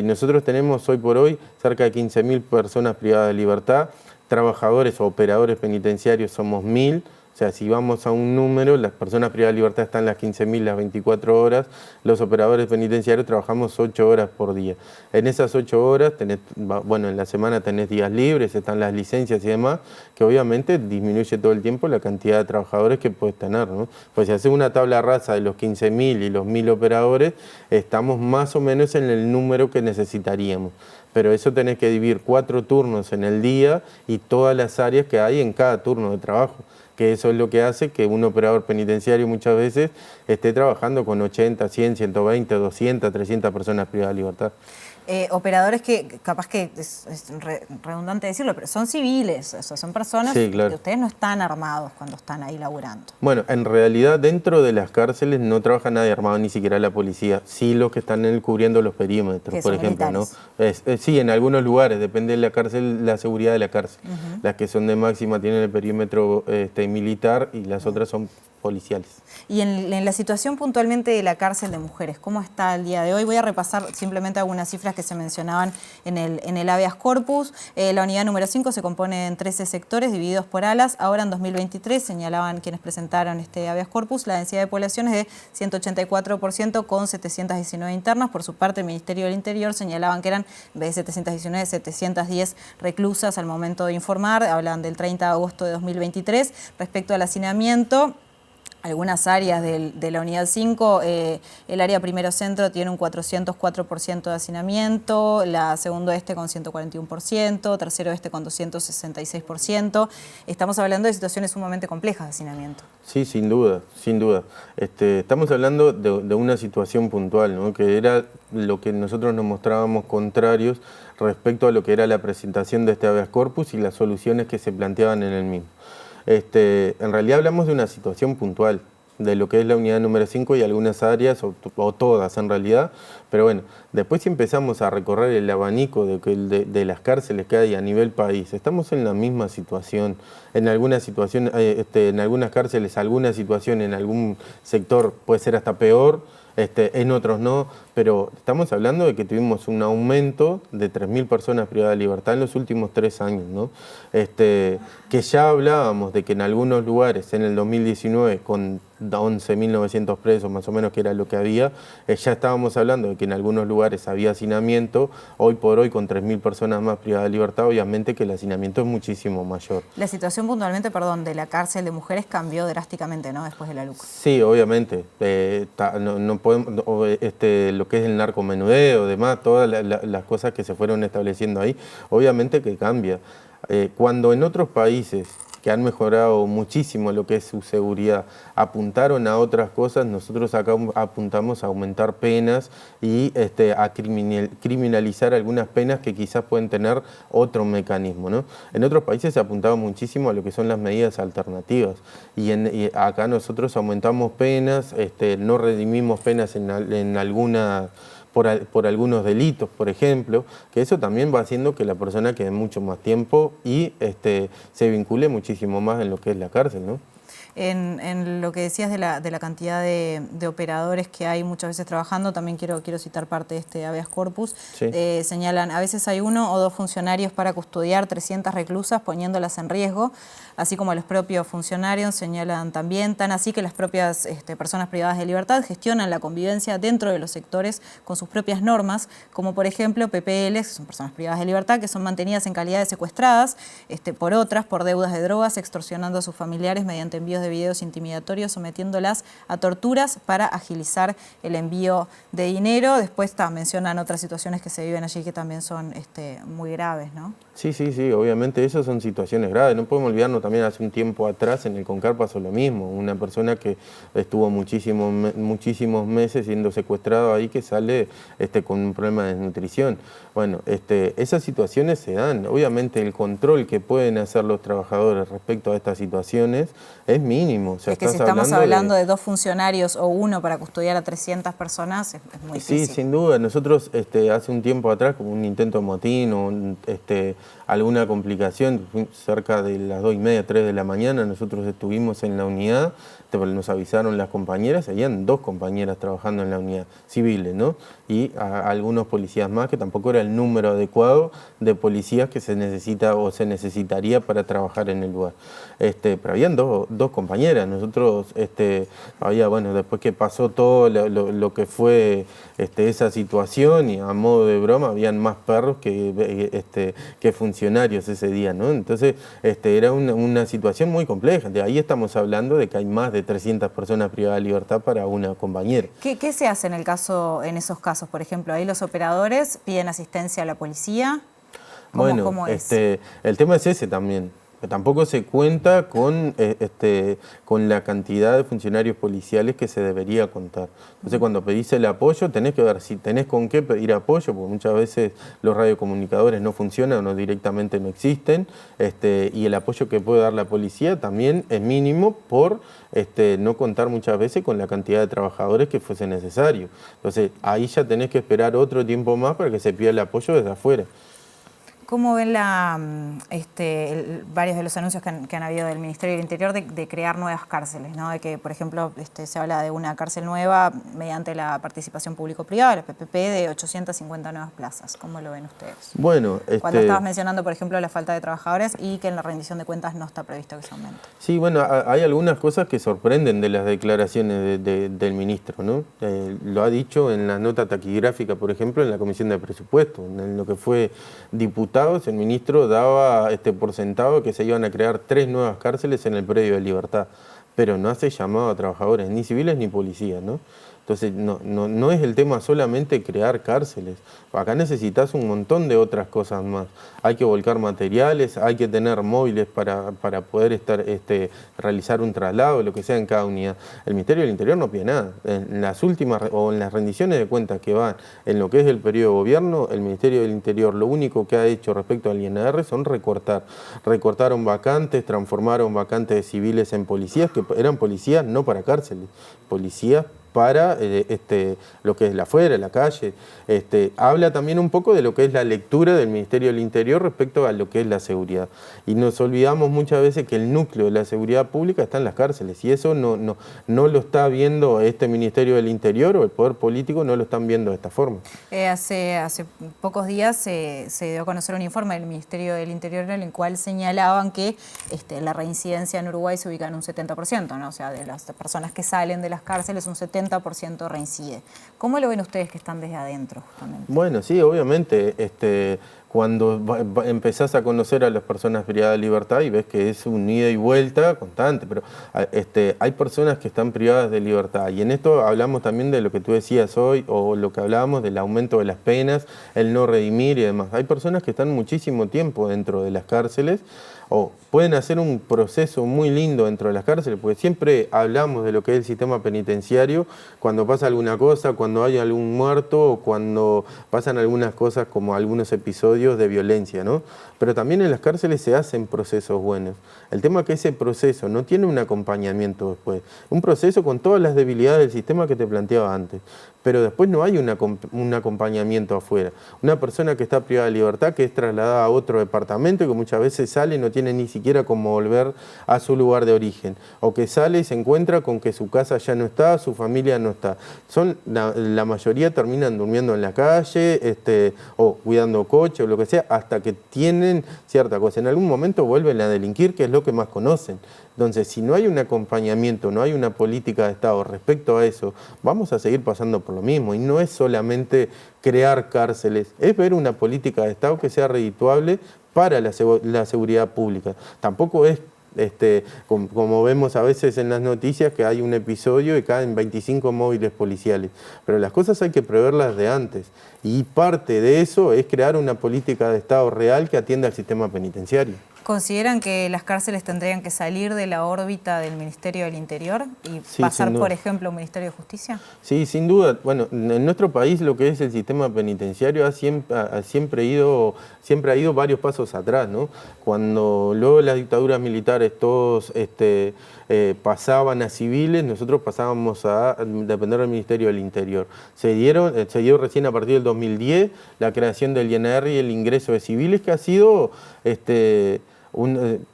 D: Nosotros tenemos hoy por hoy cerca de 15.000 personas privadas de libertad, trabajadores o operadores penitenciarios somos 1.000. O sea, si vamos a un número, las personas privadas de libertad están las 15.000 las 24 horas, los operadores penitenciarios trabajamos 8 horas por día. En esas 8 horas, en la semana tenés días libres, están las licencias y demás, que obviamente disminuye todo el tiempo la cantidad de trabajadores que puedes tener, ¿no? Pues si haces una tabla rasa de los 15.000 y los 1.000 operadores, estamos más o menos en el número que necesitaríamos. Pero eso tenés que dividir 4 turnos en el día y todas las áreas que hay en cada turno de trabajo, que eso es lo que hace que un operador penitenciario muchas veces esté trabajando con 80, 100, 120, 200, 300 personas privadas de libertad.
A: Operadores que, capaz que es redundante decirlo, pero son civiles, o sea, son personas
D: sí, claro,
A: que ustedes no están armados cuando están ahí laburando.
D: Bueno, en realidad dentro de las cárceles no trabaja nadie armado, ni siquiera la policía, sí los que están cubriendo los perímetros, por ejemplo, ¿no? Sí, en algunos lugares, depende de la cárcel, la seguridad de la cárcel. Las que son de máxima tienen el perímetro militar y las otras son policiales. Y
A: en la situación puntualmente de la cárcel de mujeres, ¿cómo está el día de hoy? Voy a repasar simplemente algunas cifras que se mencionaban en el habeas corpus. La unidad número 5 se compone en 13 sectores divididos por alas. Ahora en 2023 señalaban quienes presentaron este habeas corpus la densidad de población es de 184% con 719 internas. Por su parte el Ministerio del Interior señalaban que eran, en vez de 719, 710 reclusas al momento de informar. Hablan del 30 de agosto de 2023. Respecto al hacinamiento, algunas áreas de la unidad 5, el área primero centro tiene un 404% de hacinamiento, la segundo este con 141%, tercero este con 266%. Estamos hablando de situaciones sumamente complejas de hacinamiento.
D: Sí, sin duda, sin duda. Estamos hablando de una situación puntual, ¿no? Que era lo que nosotros nos mostrábamos contrarios respecto a lo que era la presentación de este habeas corpus y las soluciones que se planteaban en el mismo. En realidad hablamos de una situación puntual. de lo que es la unidad número 5 y algunas áreas, o todas en realidad, pero bueno, después si empezamos a recorrer el abanico de las cárceles que hay a nivel país, estamos en la misma situación, en algunas situaciones, en algunas cárceles, alguna situación en algún sector puede ser hasta peor, en otros no, pero estamos hablando de que tuvimos un aumento de 3.000 personas privadas de libertad en los últimos 3 años, ¿no? Que ya hablábamos de que en algunos lugares, en el 2019, con 11.900 presos más o menos, que era lo que había, ya estábamos hablando de que en algunos lugares había hacinamiento. Hoy por hoy, con 3.000 personas más privadas de libertad, obviamente que el hacinamiento es muchísimo mayor.
A: La situación puntualmente, perdón, de la cárcel de mujeres cambió drásticamente, ¿no?, después de la LUC.
D: Sí, obviamente. No podemos, lo que es el narcomenudeo, demás, todas las cosas que se fueron estableciendo ahí, obviamente que cambia. Cuando en otros países que han mejorado muchísimo lo que es su seguridad, apuntaron a otras cosas, nosotros acá apuntamos a aumentar penas y a criminalizar algunas penas que quizás pueden tener otro mecanismo, ¿no? En otros países se apuntaba muchísimo a lo que son las medidas alternativas y acá nosotros aumentamos penas, no redimimos penas en alguna... Por algunos delitos, por ejemplo, que eso también va haciendo que la persona quede mucho más tiempo y se vincule muchísimo más en lo que es la cárcel, ¿no?
A: En lo que decías de la cantidad de operadores que hay muchas veces trabajando, también quiero citar parte de este habeas corpus.
D: Sí.
A: Señalan, a veces hay 1 o 2 funcionarios para custodiar 300 reclusas poniéndolas en riesgo, así como los propios funcionarios señalan también, tan así que las propias personas privadas de libertad gestionan la convivencia dentro de los sectores con sus propias normas, como por ejemplo PPL, que son personas privadas de libertad, que son mantenidas en calidad de secuestradas por otras, por deudas de drogas, extorsionando a sus familiares mediante envíos de videos intimidatorios, sometiéndolas a torturas para agilizar el envío de dinero. Después mencionan otras situaciones que se viven allí que también son muy graves, ¿no?
D: Sí, obviamente esas son situaciones graves. No podemos olvidarnos también, hace un tiempo atrás en el CONCAR pasó lo mismo. Una persona que estuvo muchísimos meses siendo secuestrado ahí, que sale con un problema de desnutrición. Bueno, esas situaciones se dan. Obviamente el control que pueden hacer los trabajadores respecto a estas situaciones es mínimo. O sea,
A: es que si estamos hablando de 2 funcionarios o 1 para custodiar a 300 personas, es muy difícil.
D: Sí, sin duda. Nosotros hace un tiempo atrás, como un intento de motín o alguna complicación, cerca de las 2:30, 3 de la mañana, nosotros estuvimos en la unidad, nos avisaron las compañeras, habían 2 compañeras trabajando en la unidad, civiles, ¿no? Y algunos policías más, que tampoco era el número adecuado de policías que se necesita o se necesitaría para trabajar en el lugar. Pero habían dos compañeras. Nosotros había, bueno, después que pasó todo lo que fue esa situación, y a modo de broma, habían más perros que funcionarios ese día, ¿no? Entonces era una situación muy compleja. De ahí estamos hablando de que hay más de 300 personas privadas de libertad para una compañera.
A: ¿Qué se hace en esos casos? Por ejemplo, ahí los operadores piden asistencia a la policía. ¿Cómo es?
D: El tema es ese también. Tampoco se cuenta con la cantidad de funcionarios policiales que se debería contar. Entonces, cuando pedís el apoyo, tenés que ver si tenés con qué pedir apoyo, porque muchas veces los radiocomunicadores no funcionan o directamente no existen, y el apoyo que puede dar la policía también es mínimo por no contar muchas veces con la cantidad de trabajadores que fuese necesario. Entonces, ahí ya tenés que esperar otro tiempo más para que se pida el apoyo desde afuera.
A: ¿Cómo ven varios de los anuncios que han habido del Ministerio del Interior de crear nuevas cárceles, ¿no? De que, por ejemplo, se habla de una cárcel nueva mediante la participación público-privada, la PPP, de 850 nuevas plazas? ¿Cómo lo ven ustedes?
D: Bueno,
A: cuando estabas mencionando, por ejemplo, la falta de trabajadores y que en la rendición de cuentas no está previsto que se aumente. Sí,
D: bueno, hay algunas cosas que sorprenden de las declaraciones del ministro, ¿no? Lo ha dicho en la nota taquigráfica, por ejemplo, en la Comisión de Presupuestos, en lo que fue diputado. El ministro daba por sentado que se iban a crear 3 nuevas cárceles en el predio de Libertad, pero no hace llamado a trabajadores, ni civiles ni policías, ¿no? Entonces, no es el tema solamente crear cárceles. Acá necesitas un montón de otras cosas más. Hay que volcar materiales, hay que tener móviles para poder realizar un traslado, lo que sea en cada unidad. El Ministerio del Interior no pide nada. En las últimas, o en las rendiciones de cuentas que van en lo que es el periodo de gobierno, el Ministerio del Interior lo único que ha hecho respecto al INR son recortar. Recortaron vacantes, transformaron vacantes de civiles en policías, que eran policías no para cárceles, policías para lo que es la afuera, la calle. Habla también un poco de lo que es la lectura del Ministerio del Interior respecto a lo que es la seguridad. Y nos olvidamos muchas veces que el núcleo de la seguridad pública está en las cárceles, y eso no lo está viendo este Ministerio del Interior o el poder político, no lo están viendo de esta forma.
A: Hace pocos días se dio a conocer un informe del Ministerio del Interior en el cual señalaban que la reincidencia en Uruguay se ubica en un 70%, ¿no? O sea, de las personas que salen de las cárceles, un 70% reincide. ¿Cómo lo ven ustedes que están desde adentro, justamente?
D: Bueno, sí, obviamente, cuando empezás a conocer a las personas privadas de libertad y ves que es un ida y vuelta constante, pero hay personas que están privadas de libertad, y en esto hablamos también de lo que tú decías hoy, o lo que hablábamos del aumento de las penas, el no redimir y demás. Hay personas que están muchísimo tiempo dentro de las cárceles, o pueden hacer un proceso muy lindo dentro de las cárceles, porque siempre hablamos de lo que es el sistema penitenciario cuando pasa alguna cosa, cuando hay algún muerto, o cuando pasan algunas cosas como algunos episodios de violencia, ¿no? Pero también en las cárceles se hacen procesos buenos. El tema es que ese proceso no tiene un acompañamiento después. Un proceso con todas las debilidades del sistema que te planteaba antes, pero después no hay un acompañamiento afuera. Una persona que está privada de libertad, que es trasladada a otro departamento y que muchas veces sale y no tiene ni siquiera cómo volver a su lugar de origen, o que sale y se encuentra con que su casa ya no está, su familia no está. La mayoría terminan durmiendo en la calle, o cuidando coche o lo que sea, hasta que tienen cierta cosa. En algún momento vuelven a delinquir, que es lo que más conocen. Entonces, si no hay un acompañamiento, no hay una política de Estado respecto a eso, vamos a seguir pasando por lo mismo. Y no es solamente crear cárceles, es ver una política de Estado que sea redituable para la seguridad pública. Tampoco es, como vemos a veces en las noticias, que hay un episodio y caen 25 móviles policiales. Pero las cosas hay que preverlas de antes. Y parte de eso es crear una política de Estado real que atienda al sistema penitenciario.
A: ¿Consideran que las cárceles tendrían que salir de la órbita del Ministerio del Interior y pasar, por ejemplo, a un Ministerio de Justicia?
D: Sí, sin duda. Bueno, en nuestro país lo que es el sistema penitenciario siempre ha ido varios pasos atrás, ¿no? Cuando luego de las dictaduras militares todos pasaban a civiles, nosotros pasábamos a depender del Ministerio del Interior. Se dio recién a partir del 2010 la creación del INR y el ingreso de civiles, que ha sido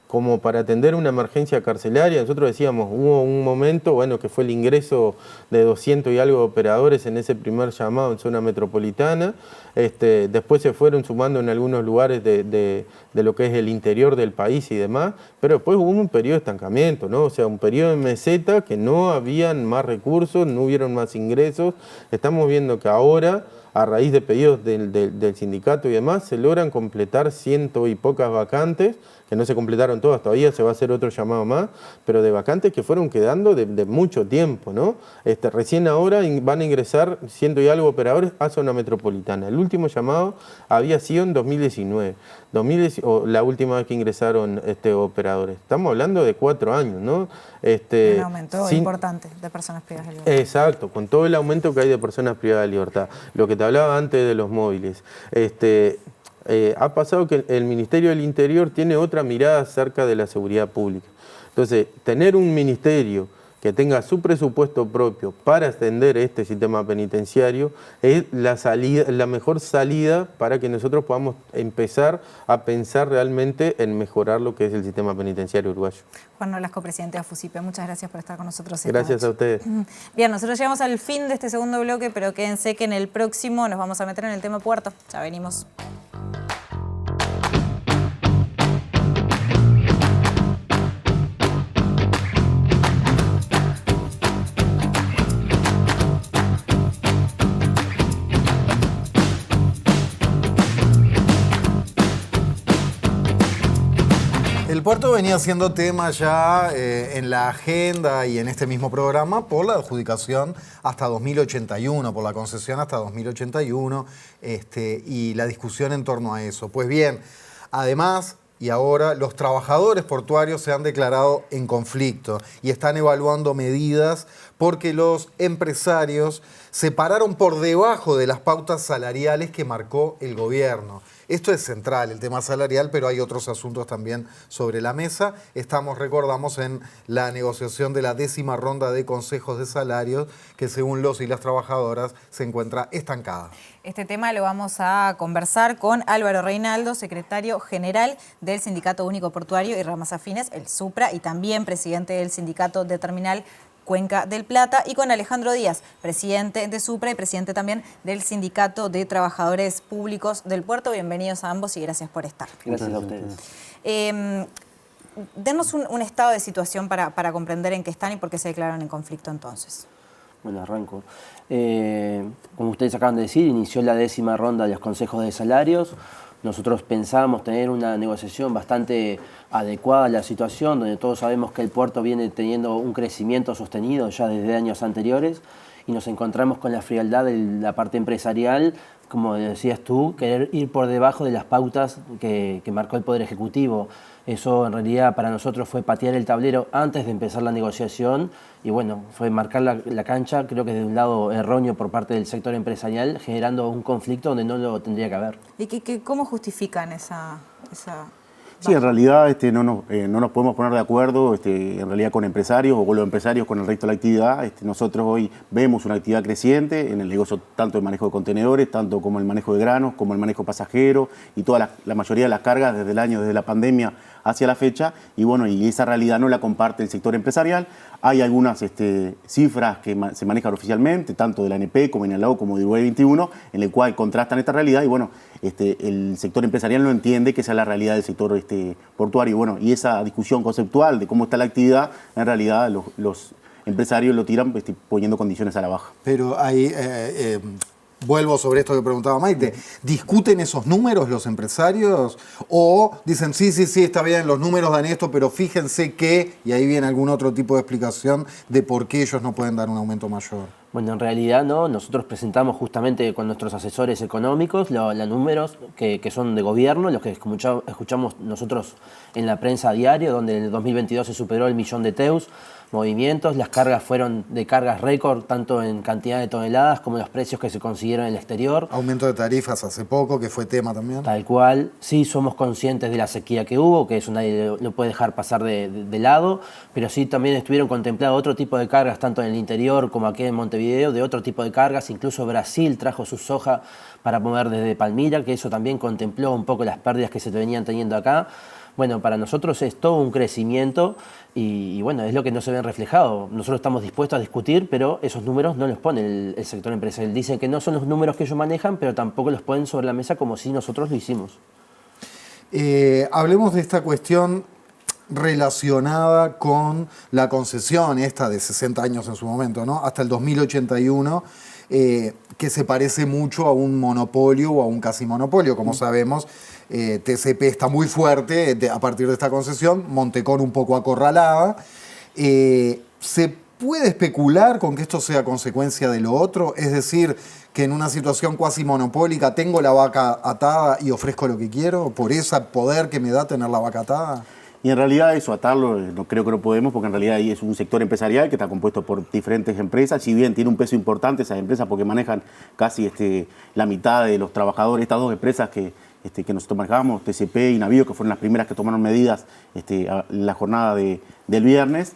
D: como para atender una emergencia carcelaria. Nosotros decíamos, hubo un momento, bueno, que fue el ingreso de 200 y algo de operadores en ese primer llamado en zona metropolitana. Después se fueron sumando en algunos lugares de lo que es el interior del país y demás, pero después hubo un periodo de estancamiento, ¿no? O sea, un periodo de meseta, que no habían más recursos, no hubieron más ingresos. Estamos viendo que ahora, a raíz de pedidos del sindicato y demás, se logran completar 100 y pocas vacantes, que no se completaron todas todavía, se va a hacer otro llamado más, pero de vacantes que fueron quedando de mucho tiempo, ¿no? Recién ahora van a ingresar 100 y algo operadores a zona metropolitana. El último llamado había sido en 2019, la última vez que ingresaron operadores. Estamos hablando de 4 años, ¿no?
A: Un aumento importante de personas privadas de libertad.
D: Exacto, con todo el aumento que hay de personas privadas de libertad. Lo que te hablaba antes de los móviles. Ha pasado que el Ministerio del Interior tiene otra mirada acerca de la seguridad pública. Entonces, tener un ministerio que tenga su presupuesto propio para atender este sistema penitenciario es la mejor salida para que nosotros podamos empezar a pensar realmente en mejorar lo que es el sistema penitenciario uruguayo.
A: Juan Nolasco, presidente de AFUSIPE, muchas gracias por estar con nosotros esta
D: Gracias
A: noche.
D: a ustedes.
A: Bien, nosotros llegamos al fin de este segundo bloque, pero quédense que en el próximo nos vamos a meter en el tema puerto. Ya venimos.
B: El puerto venía siendo tema ya en la agenda y en este mismo programa por la adjudicación hasta 2081, por la concesión hasta 2081 y la discusión en torno a eso. Pues bien, además y ahora los trabajadores portuarios se han declarado en conflicto y están evaluando medidas porque los empresarios se pararon por debajo de las pautas salariales que marcó el gobierno. Esto es central, el tema salarial, pero hay otros asuntos también sobre la mesa. Estamos, recordamos, en la negociación de la 10ª ronda de consejos de salarios, que según los y las trabajadoras se encuentra estancada.
A: Este tema lo vamos a conversar con Álvaro Reinaldo, secretario general del Sindicato Único Portuario y Ramas Afines, el SUPRA, y también presidente del Sindicato de Terminal Cuenca del Plata, y con Alejandro Díaz, presidente de SUPRA y presidente también del Sindicato de Trabajadores Públicos del Puerto. Bienvenidos a ambos y gracias por estar.
E: Gracias a ustedes.
A: Denos un estado de situación para comprender en qué están y por qué se declararon en conflicto entonces.
E: Bueno, arranco. Como ustedes acaban de decir, inició la 10ª ronda de los consejos de salarios. Nosotros pensábamos tener una negociación bastante adecuada a la situación, donde todos sabemos que el puerto viene teniendo un crecimiento sostenido ya desde años anteriores y nos encontramos con la frialdad de la parte empresarial, como decías tú, querer ir por debajo de las pautas que marcó el Poder Ejecutivo. Eso en realidad para nosotros fue patear el tablero antes de empezar la negociación y bueno, fue marcar la cancha, creo que de un lado erróneo por parte del sector empresarial, generando un conflicto donde no lo tendría que haber.
A: ¿Y cómo justifican esa...
F: Sí, en realidad no nos podemos poner de acuerdo en realidad con empresarios o con los empresarios con el resto de la actividad. Nosotros hoy vemos una actividad creciente en el negocio tanto el manejo de contenedores, tanto como el manejo de granos, como el manejo pasajero y toda la mayoría de las cargas desde la pandemia hacia la fecha. Y bueno, y esa realidad no la comparte el sector empresarial. Hay algunas cifras que se manejan oficialmente, tanto de la ANP como de INALAO como de Uruguay 21, en el cual contrastan esta realidad y bueno, el sector empresarial no entiende que esa es la realidad del sector portuario. Y bueno, y esa discusión conceptual de cómo está la actividad, en realidad los empresarios lo tiran poniendo condiciones a la baja.
B: Pero hay... vuelvo sobre esto que preguntaba Maite. ¿Discuten esos números los empresarios? ¿O dicen, sí, está bien, los números dan esto, pero fíjense que, y ahí viene algún otro tipo de explicación de por qué ellos no pueden dar un aumento mayor?
E: Bueno, en realidad no. Nosotros presentamos justamente con nuestros asesores económicos los números que son de gobierno, los que escuchamos nosotros en la prensa a diario, donde en el 2022 se superó el 1.000.000 de TEUs. Movimientos, las cargas fueron de cargas récord, tanto en cantidad de toneladas como los precios que se consiguieron en el exterior.
B: Aumento de tarifas hace poco, que fue tema también.
E: Tal cual, sí somos conscientes de la sequía que hubo, que eso nadie lo puede dejar pasar de lado, pero sí también estuvieron contemplados otro tipo de cargas, tanto en el interior como aquí en Montevideo, de otro tipo de cargas, incluso Brasil trajo su soja para mover desde Palmira, que eso también contempló un poco las pérdidas que se venían teniendo acá. Bueno, para nosotros es todo un crecimiento y bueno, es lo que no se ve reflejado. Nosotros estamos dispuestos a discutir, pero esos números no los pone el sector empresarial. Dicen que no son los números que ellos manejan, pero tampoco los ponen sobre la mesa como si nosotros lo hicimos.
B: Hablemos de esta cuestión relacionada con la concesión esta de 60 años en su momento, ¿no? Hasta el 2081, que se parece mucho a un monopolio o a un casi monopolio, como sabemos. TCP está muy fuerte a partir de esta concesión, Montecón un poco acorralada. ¿Se puede especular con que esto sea consecuencia de lo otro? Es decir, que en una situación cuasi monopólica tengo la vaca atada y ofrezco lo que quiero, por ese poder que me da tener la vaca atada.
F: Y en realidad eso, atarlo, no creo que no podemos, porque en realidad ahí es un sector empresarial que está compuesto por diferentes empresas, si bien tiene un peso importante esas empresas porque manejan casi la mitad de los trabajadores, estas dos empresas que nosotros manejamos, TCP y Navío, que fueron las primeras que tomaron medidas en la jornada del viernes,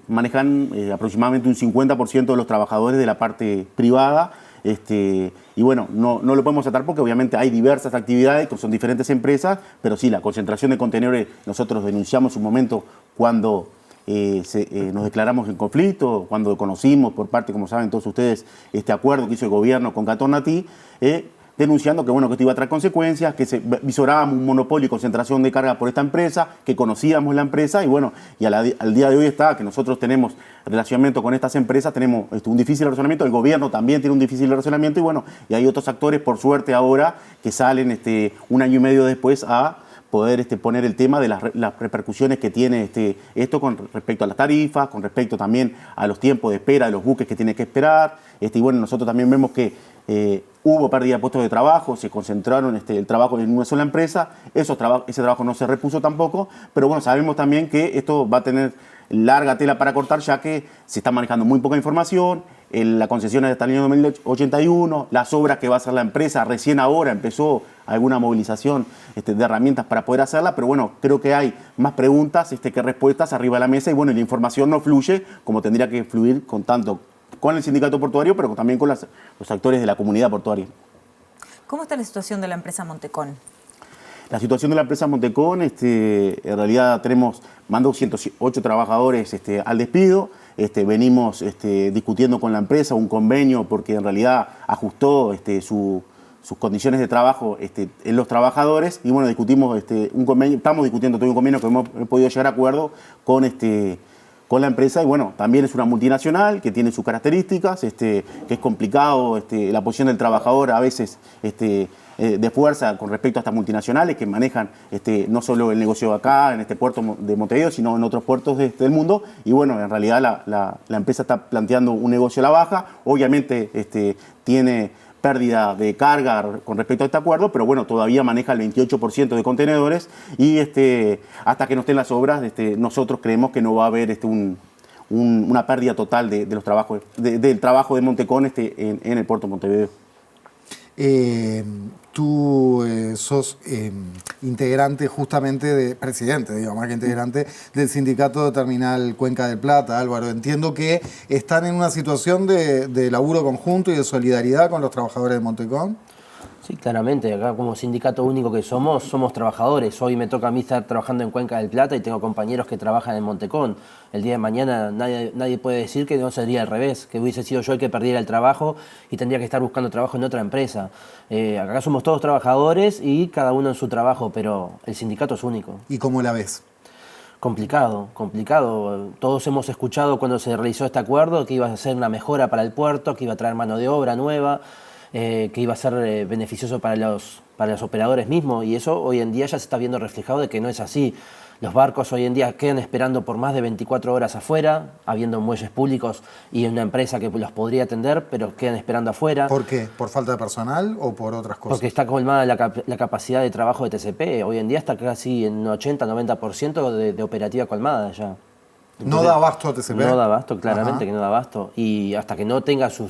F: manejan aproximadamente un 50% de los trabajadores de la parte privada. Y bueno, no lo podemos atar porque obviamente hay diversas actividades, que son diferentes empresas, pero sí, la concentración de contenedores nosotros denunciamos un momento cuando nos declaramos en conflicto, cuando conocimos por parte, como saben todos ustedes, este acuerdo que hizo el gobierno con Catornatí, denunciando que esto iba a traer consecuencias, que se visorábamos un monopolio y concentración de carga por esta empresa, que conocíamos la empresa y al día de hoy está que nosotros tenemos relacionamiento con estas empresas, tenemos un difícil relacionamiento, el gobierno también tiene un difícil relacionamiento y hay otros actores, por suerte ahora, que salen un año y medio después a poder poner el tema de las repercusiones que tiene esto con respecto a las tarifas, con respecto también a los tiempos de espera de los buques que tiene que esperar. Y bueno, nosotros también vemos que hubo pérdida de puestos de trabajo, se concentraron el trabajo en una sola empresa, ese trabajo no se repuso tampoco, pero bueno, sabemos también que esto va a tener larga tela para cortar, ya que se está manejando muy poca información, la concesión es hasta el año 2081, las obras que va a hacer la empresa, recién ahora empezó alguna movilización de herramientas para poder hacerla, pero bueno, creo que hay más preguntas que respuestas arriba de la mesa y bueno, la información no fluye como tendría que fluir tanto con el sindicato portuario, pero también con los actores de la comunidad portuaria.
A: ¿Cómo está la situación de la empresa Montecón?
F: La situación de la empresa Montecón, en realidad tenemos más de 208 trabajadores al despido. Venimos discutiendo con la empresa un convenio porque en realidad ajustó sus condiciones de trabajo en los trabajadores y bueno, discutimos un convenio, estamos discutiendo todo un convenio que hemos podido llegar a acuerdo con la empresa y bueno, también es una multinacional que tiene sus características, que es complicado la posición del trabajador a veces de fuerza con respecto a estas multinacionales que manejan no solo el negocio acá, en este puerto de Montevideo, sino en otros puertos del mundo. Y bueno, en realidad la empresa está planteando un negocio a la baja. Obviamente tiene pérdida de carga con respecto a este acuerdo, pero bueno, todavía maneja el 28% de contenedores y hasta que no estén las obras, nosotros creemos que no va a haber una pérdida total de los trabajos, del trabajo de Montecón en el puerto de Montevideo.
B: Tú sos integrante justamente presidente, digamos, más que integrante del sindicato de Terminal Cuenca del Plata, Álvaro. Entiendo que están en una situación de laburo conjunto y de solidaridad con los trabajadores de Montecón.
E: Sí, claramente. Acá como sindicato único que somos trabajadores. Hoy me toca a mí estar trabajando en Cuenca del Plata y tengo compañeros que trabajan en Montecón. El día de mañana nadie puede decir que no sería al revés, que hubiese sido yo el que perdiera el trabajo y tendría que estar buscando trabajo en otra empresa. Acá somos todos trabajadores y cada uno en su trabajo, pero el sindicato es único.
B: ¿Y cómo la ves?
E: Complicado. Todos hemos escuchado cuando se realizó este acuerdo que iba a ser una mejora para el puerto, que iba a traer mano de obra nueva, que iba a ser beneficioso para los operadores mismos, y eso hoy en día ya se está viendo reflejado de que no es así. Los barcos hoy en día quedan esperando por más de 24 horas afuera, habiendo muelles públicos y una empresa que los podría atender, pero quedan esperando afuera.
B: ¿Por qué? ¿Por falta de personal o por otras cosas?
E: Porque está colmada la capacidad de trabajo de TCP. Hoy en día está casi en 80-90% de operativa colmada ya. Entonces,
B: ¿no da abasto a TCP?
E: No da abasto, claramente. Ajá. Que no da abasto. Y hasta que no tenga su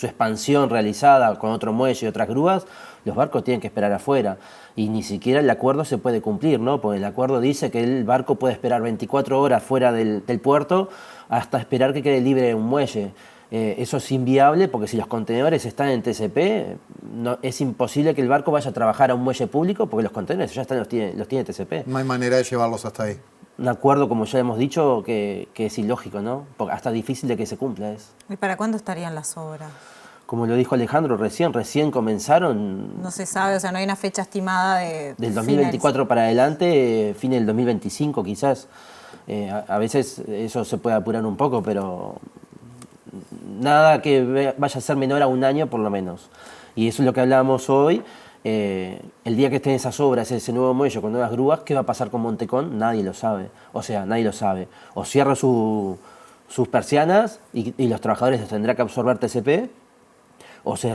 E: expansión realizada con otro muelle y otras grúas, los barcos tienen que esperar afuera. Y ni siquiera el acuerdo se puede cumplir, ¿no? Porque el acuerdo dice que el barco puede esperar 24 horas fuera del puerto hasta esperar que quede libre un muelle. Eso es inviable porque si los contenedores están en TCP, es imposible que el barco vaya a trabajar a un muelle público porque los contenedores ya los tiene TCP.
B: No hay manera de llevarlos hasta ahí.
E: Un acuerdo, como ya hemos dicho, que es ilógico, ¿no? Porque hasta difícil de que se cumpla es.
A: ¿Y para cuándo estarían las obras?
E: Como lo dijo Alejandro recién comenzaron.
A: No se sabe, o sea, no hay una fecha estimada
E: del 2024 para adelante, fin del 2025 quizás. A veces eso se puede apurar un poco, pero nada que vaya a ser menor a un año por lo menos. Y eso es lo que hablábamos hoy. El día que estén esas obras, ese nuevo muelle con nuevas grúas, ¿qué va a pasar con Montecón? Nadie lo sabe. O sea, nadie lo sabe. O cierra sus persianas y los trabajadores los tendrá que absorber TCP, o se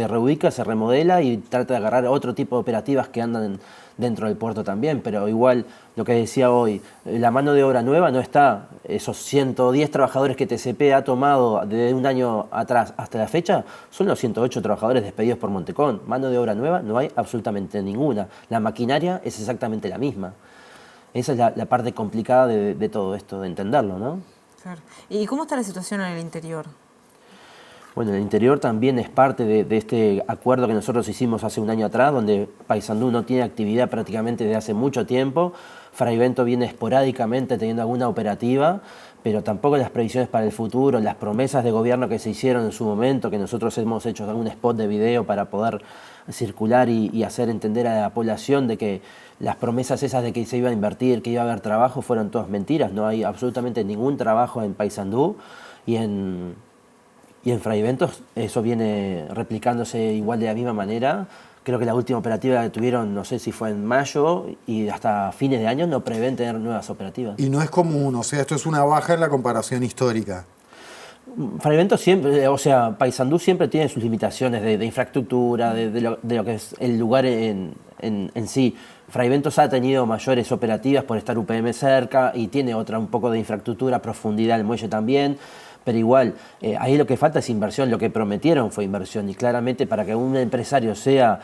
E: reubica, se remodela y trata de agarrar otro tipo de operativas que andan dentro del puerto también. Pero igual, lo que decía hoy, la mano de obra nueva no está. Esos 110 trabajadores que TCP ha tomado desde un año atrás hasta la fecha son los 108 trabajadores despedidos por Montecón. Mano de obra nueva no hay absolutamente ninguna. La maquinaria es exactamente la misma. Esa es la parte complicada de todo esto, de entenderlo, ¿no?
A: Claro. ¿Y cómo está la situación en el interior?
E: Bueno, el interior también es parte de este acuerdo que nosotros hicimos hace un año atrás, donde Paysandú no tiene actividad prácticamente desde hace mucho tiempo. Fraivento viene esporádicamente teniendo alguna operativa, pero tampoco las previsiones para el futuro, las promesas de gobierno que se hicieron en su momento, que nosotros hemos hecho algún spot de video para poder circular y hacer entender a la población de que las promesas esas de que se iba a invertir, que iba a haber trabajo, fueron todas mentiras. No hay absolutamente ningún trabajo en Paysandú y en Fraivento eso viene replicándose igual de la misma manera, Creo que la última operativa que tuvieron, no sé si fue en mayo, y hasta fines de año no prevén tener nuevas operativas.
B: Y no es común, o sea, esto es una baja en la comparación histórica.
E: Fraiventos siempre, o sea, Paysandú siempre tiene sus limitaciones de infraestructura, de lo que es el lugar en sí. Fraiventos ha tenido mayores operativas por estar UPM cerca y tiene un poco de infraestructura, profundidad el muelle también. Pero igual, ahí lo que falta es inversión, lo que prometieron fue inversión y claramente para que un empresario sea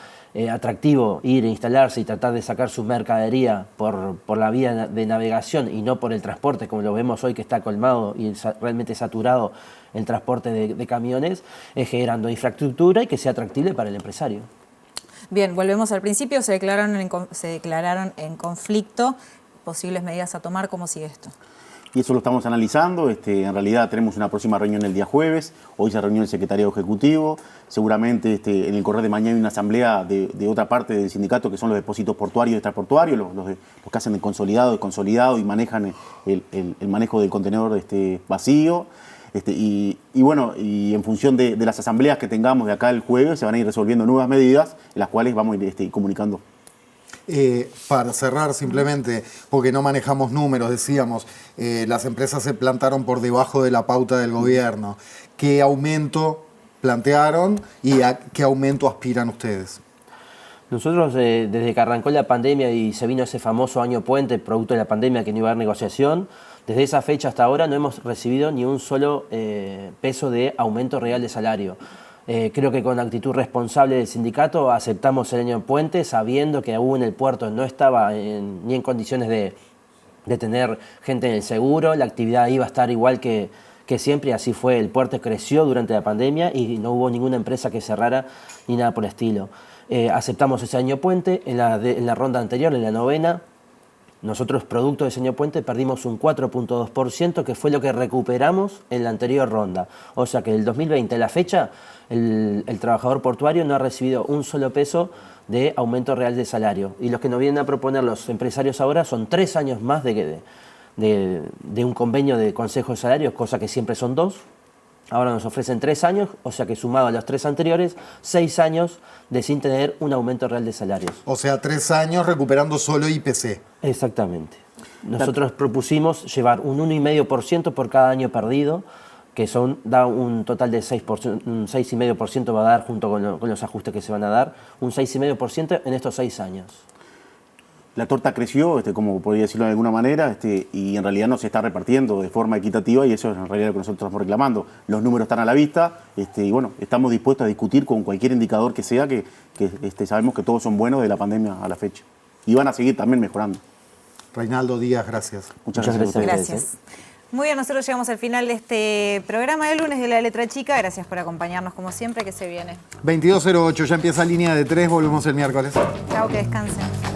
E: atractivo ir a instalarse y tratar de sacar su mercadería por la vía de navegación y no por el transporte, como lo vemos hoy que está colmado y realmente saturado el transporte de camiones, es generando infraestructura y que sea atractivo para el empresario.
A: Bien, volvemos al principio, se declararon en conflicto, posibles medidas a tomar, ¿cómo sigue esto?
F: Y eso lo estamos analizando. En realidad tenemos una próxima reunión el día jueves. Hoy se reunió el secretario ejecutivo. Seguramente en el correr de mañana hay una asamblea de otra parte del sindicato que son los depósitos portuarios y extraportuarios, los que hacen el consolidado y manejan el manejo del contenedor vacío. Y bueno, y en función de las asambleas que tengamos de acá el jueves se van a ir resolviendo nuevas medidas, en las cuales vamos a ir comunicando.
B: Para cerrar simplemente, porque no manejamos números, decíamos, las empresas se plantaron por debajo de la pauta del gobierno. ¿Qué aumento plantearon y a qué aumento aspiran ustedes?
E: Nosotros, desde que arrancó la pandemia y se vino ese famoso año puente, producto de la pandemia que no iba a haber negociación, desde esa fecha hasta ahora no hemos recibido ni un solo peso de aumento real de salario. Creo que con actitud responsable del sindicato aceptamos el año puente sabiendo que aún el puerto no estaba ni en condiciones de tener gente en el seguro, la actividad iba a estar igual que siempre y así fue. El puerto creció durante la pandemia y no hubo ninguna empresa que cerrara ni nada por el estilo. Aceptamos ese año puente, en la ronda anterior, en la novena, nosotros, producto de ese año puente, perdimos un 4.2%, que fue lo que recuperamos en la anterior ronda. O sea que del 2020 a la fecha, el trabajador portuario no ha recibido un solo peso de aumento real de salario. Y los que nos vienen a proponer los empresarios ahora son 3 años más de un convenio de consejo de salarios, cosa que siempre son 2. Ahora nos ofrecen 3 años, o sea que sumado a los 3 anteriores, 6 años de sin tener un aumento real de salarios.
B: O sea, 3 años recuperando solo IPC.
E: Exactamente. Nosotros propusimos llevar un 1,5% por cada año perdido, que da un total de 6%, un 6,5% va a dar junto con los ajustes que se van a dar, un 6,5% en estos 6 años.
F: La torta creció, como podría decirlo de alguna manera, y en realidad no se está repartiendo de forma equitativa y eso es en realidad lo que nosotros estamos reclamando. Los números están a la vista y bueno, estamos dispuestos a discutir con cualquier indicador que sea, que sabemos que todos son buenos de la pandemia a la fecha. Y van a seguir también mejorando.
B: Reinaldo Díaz, gracias.
F: Muchas gracias a ustedes.
A: Gracias. Muy bien, nosotros llegamos al final de este programa de lunes de La Letra Chica. Gracias por acompañarnos como siempre, que se viene.
B: 22:08, ya empieza línea de 3, volvemos el miércoles.
A: Chao, que descansen.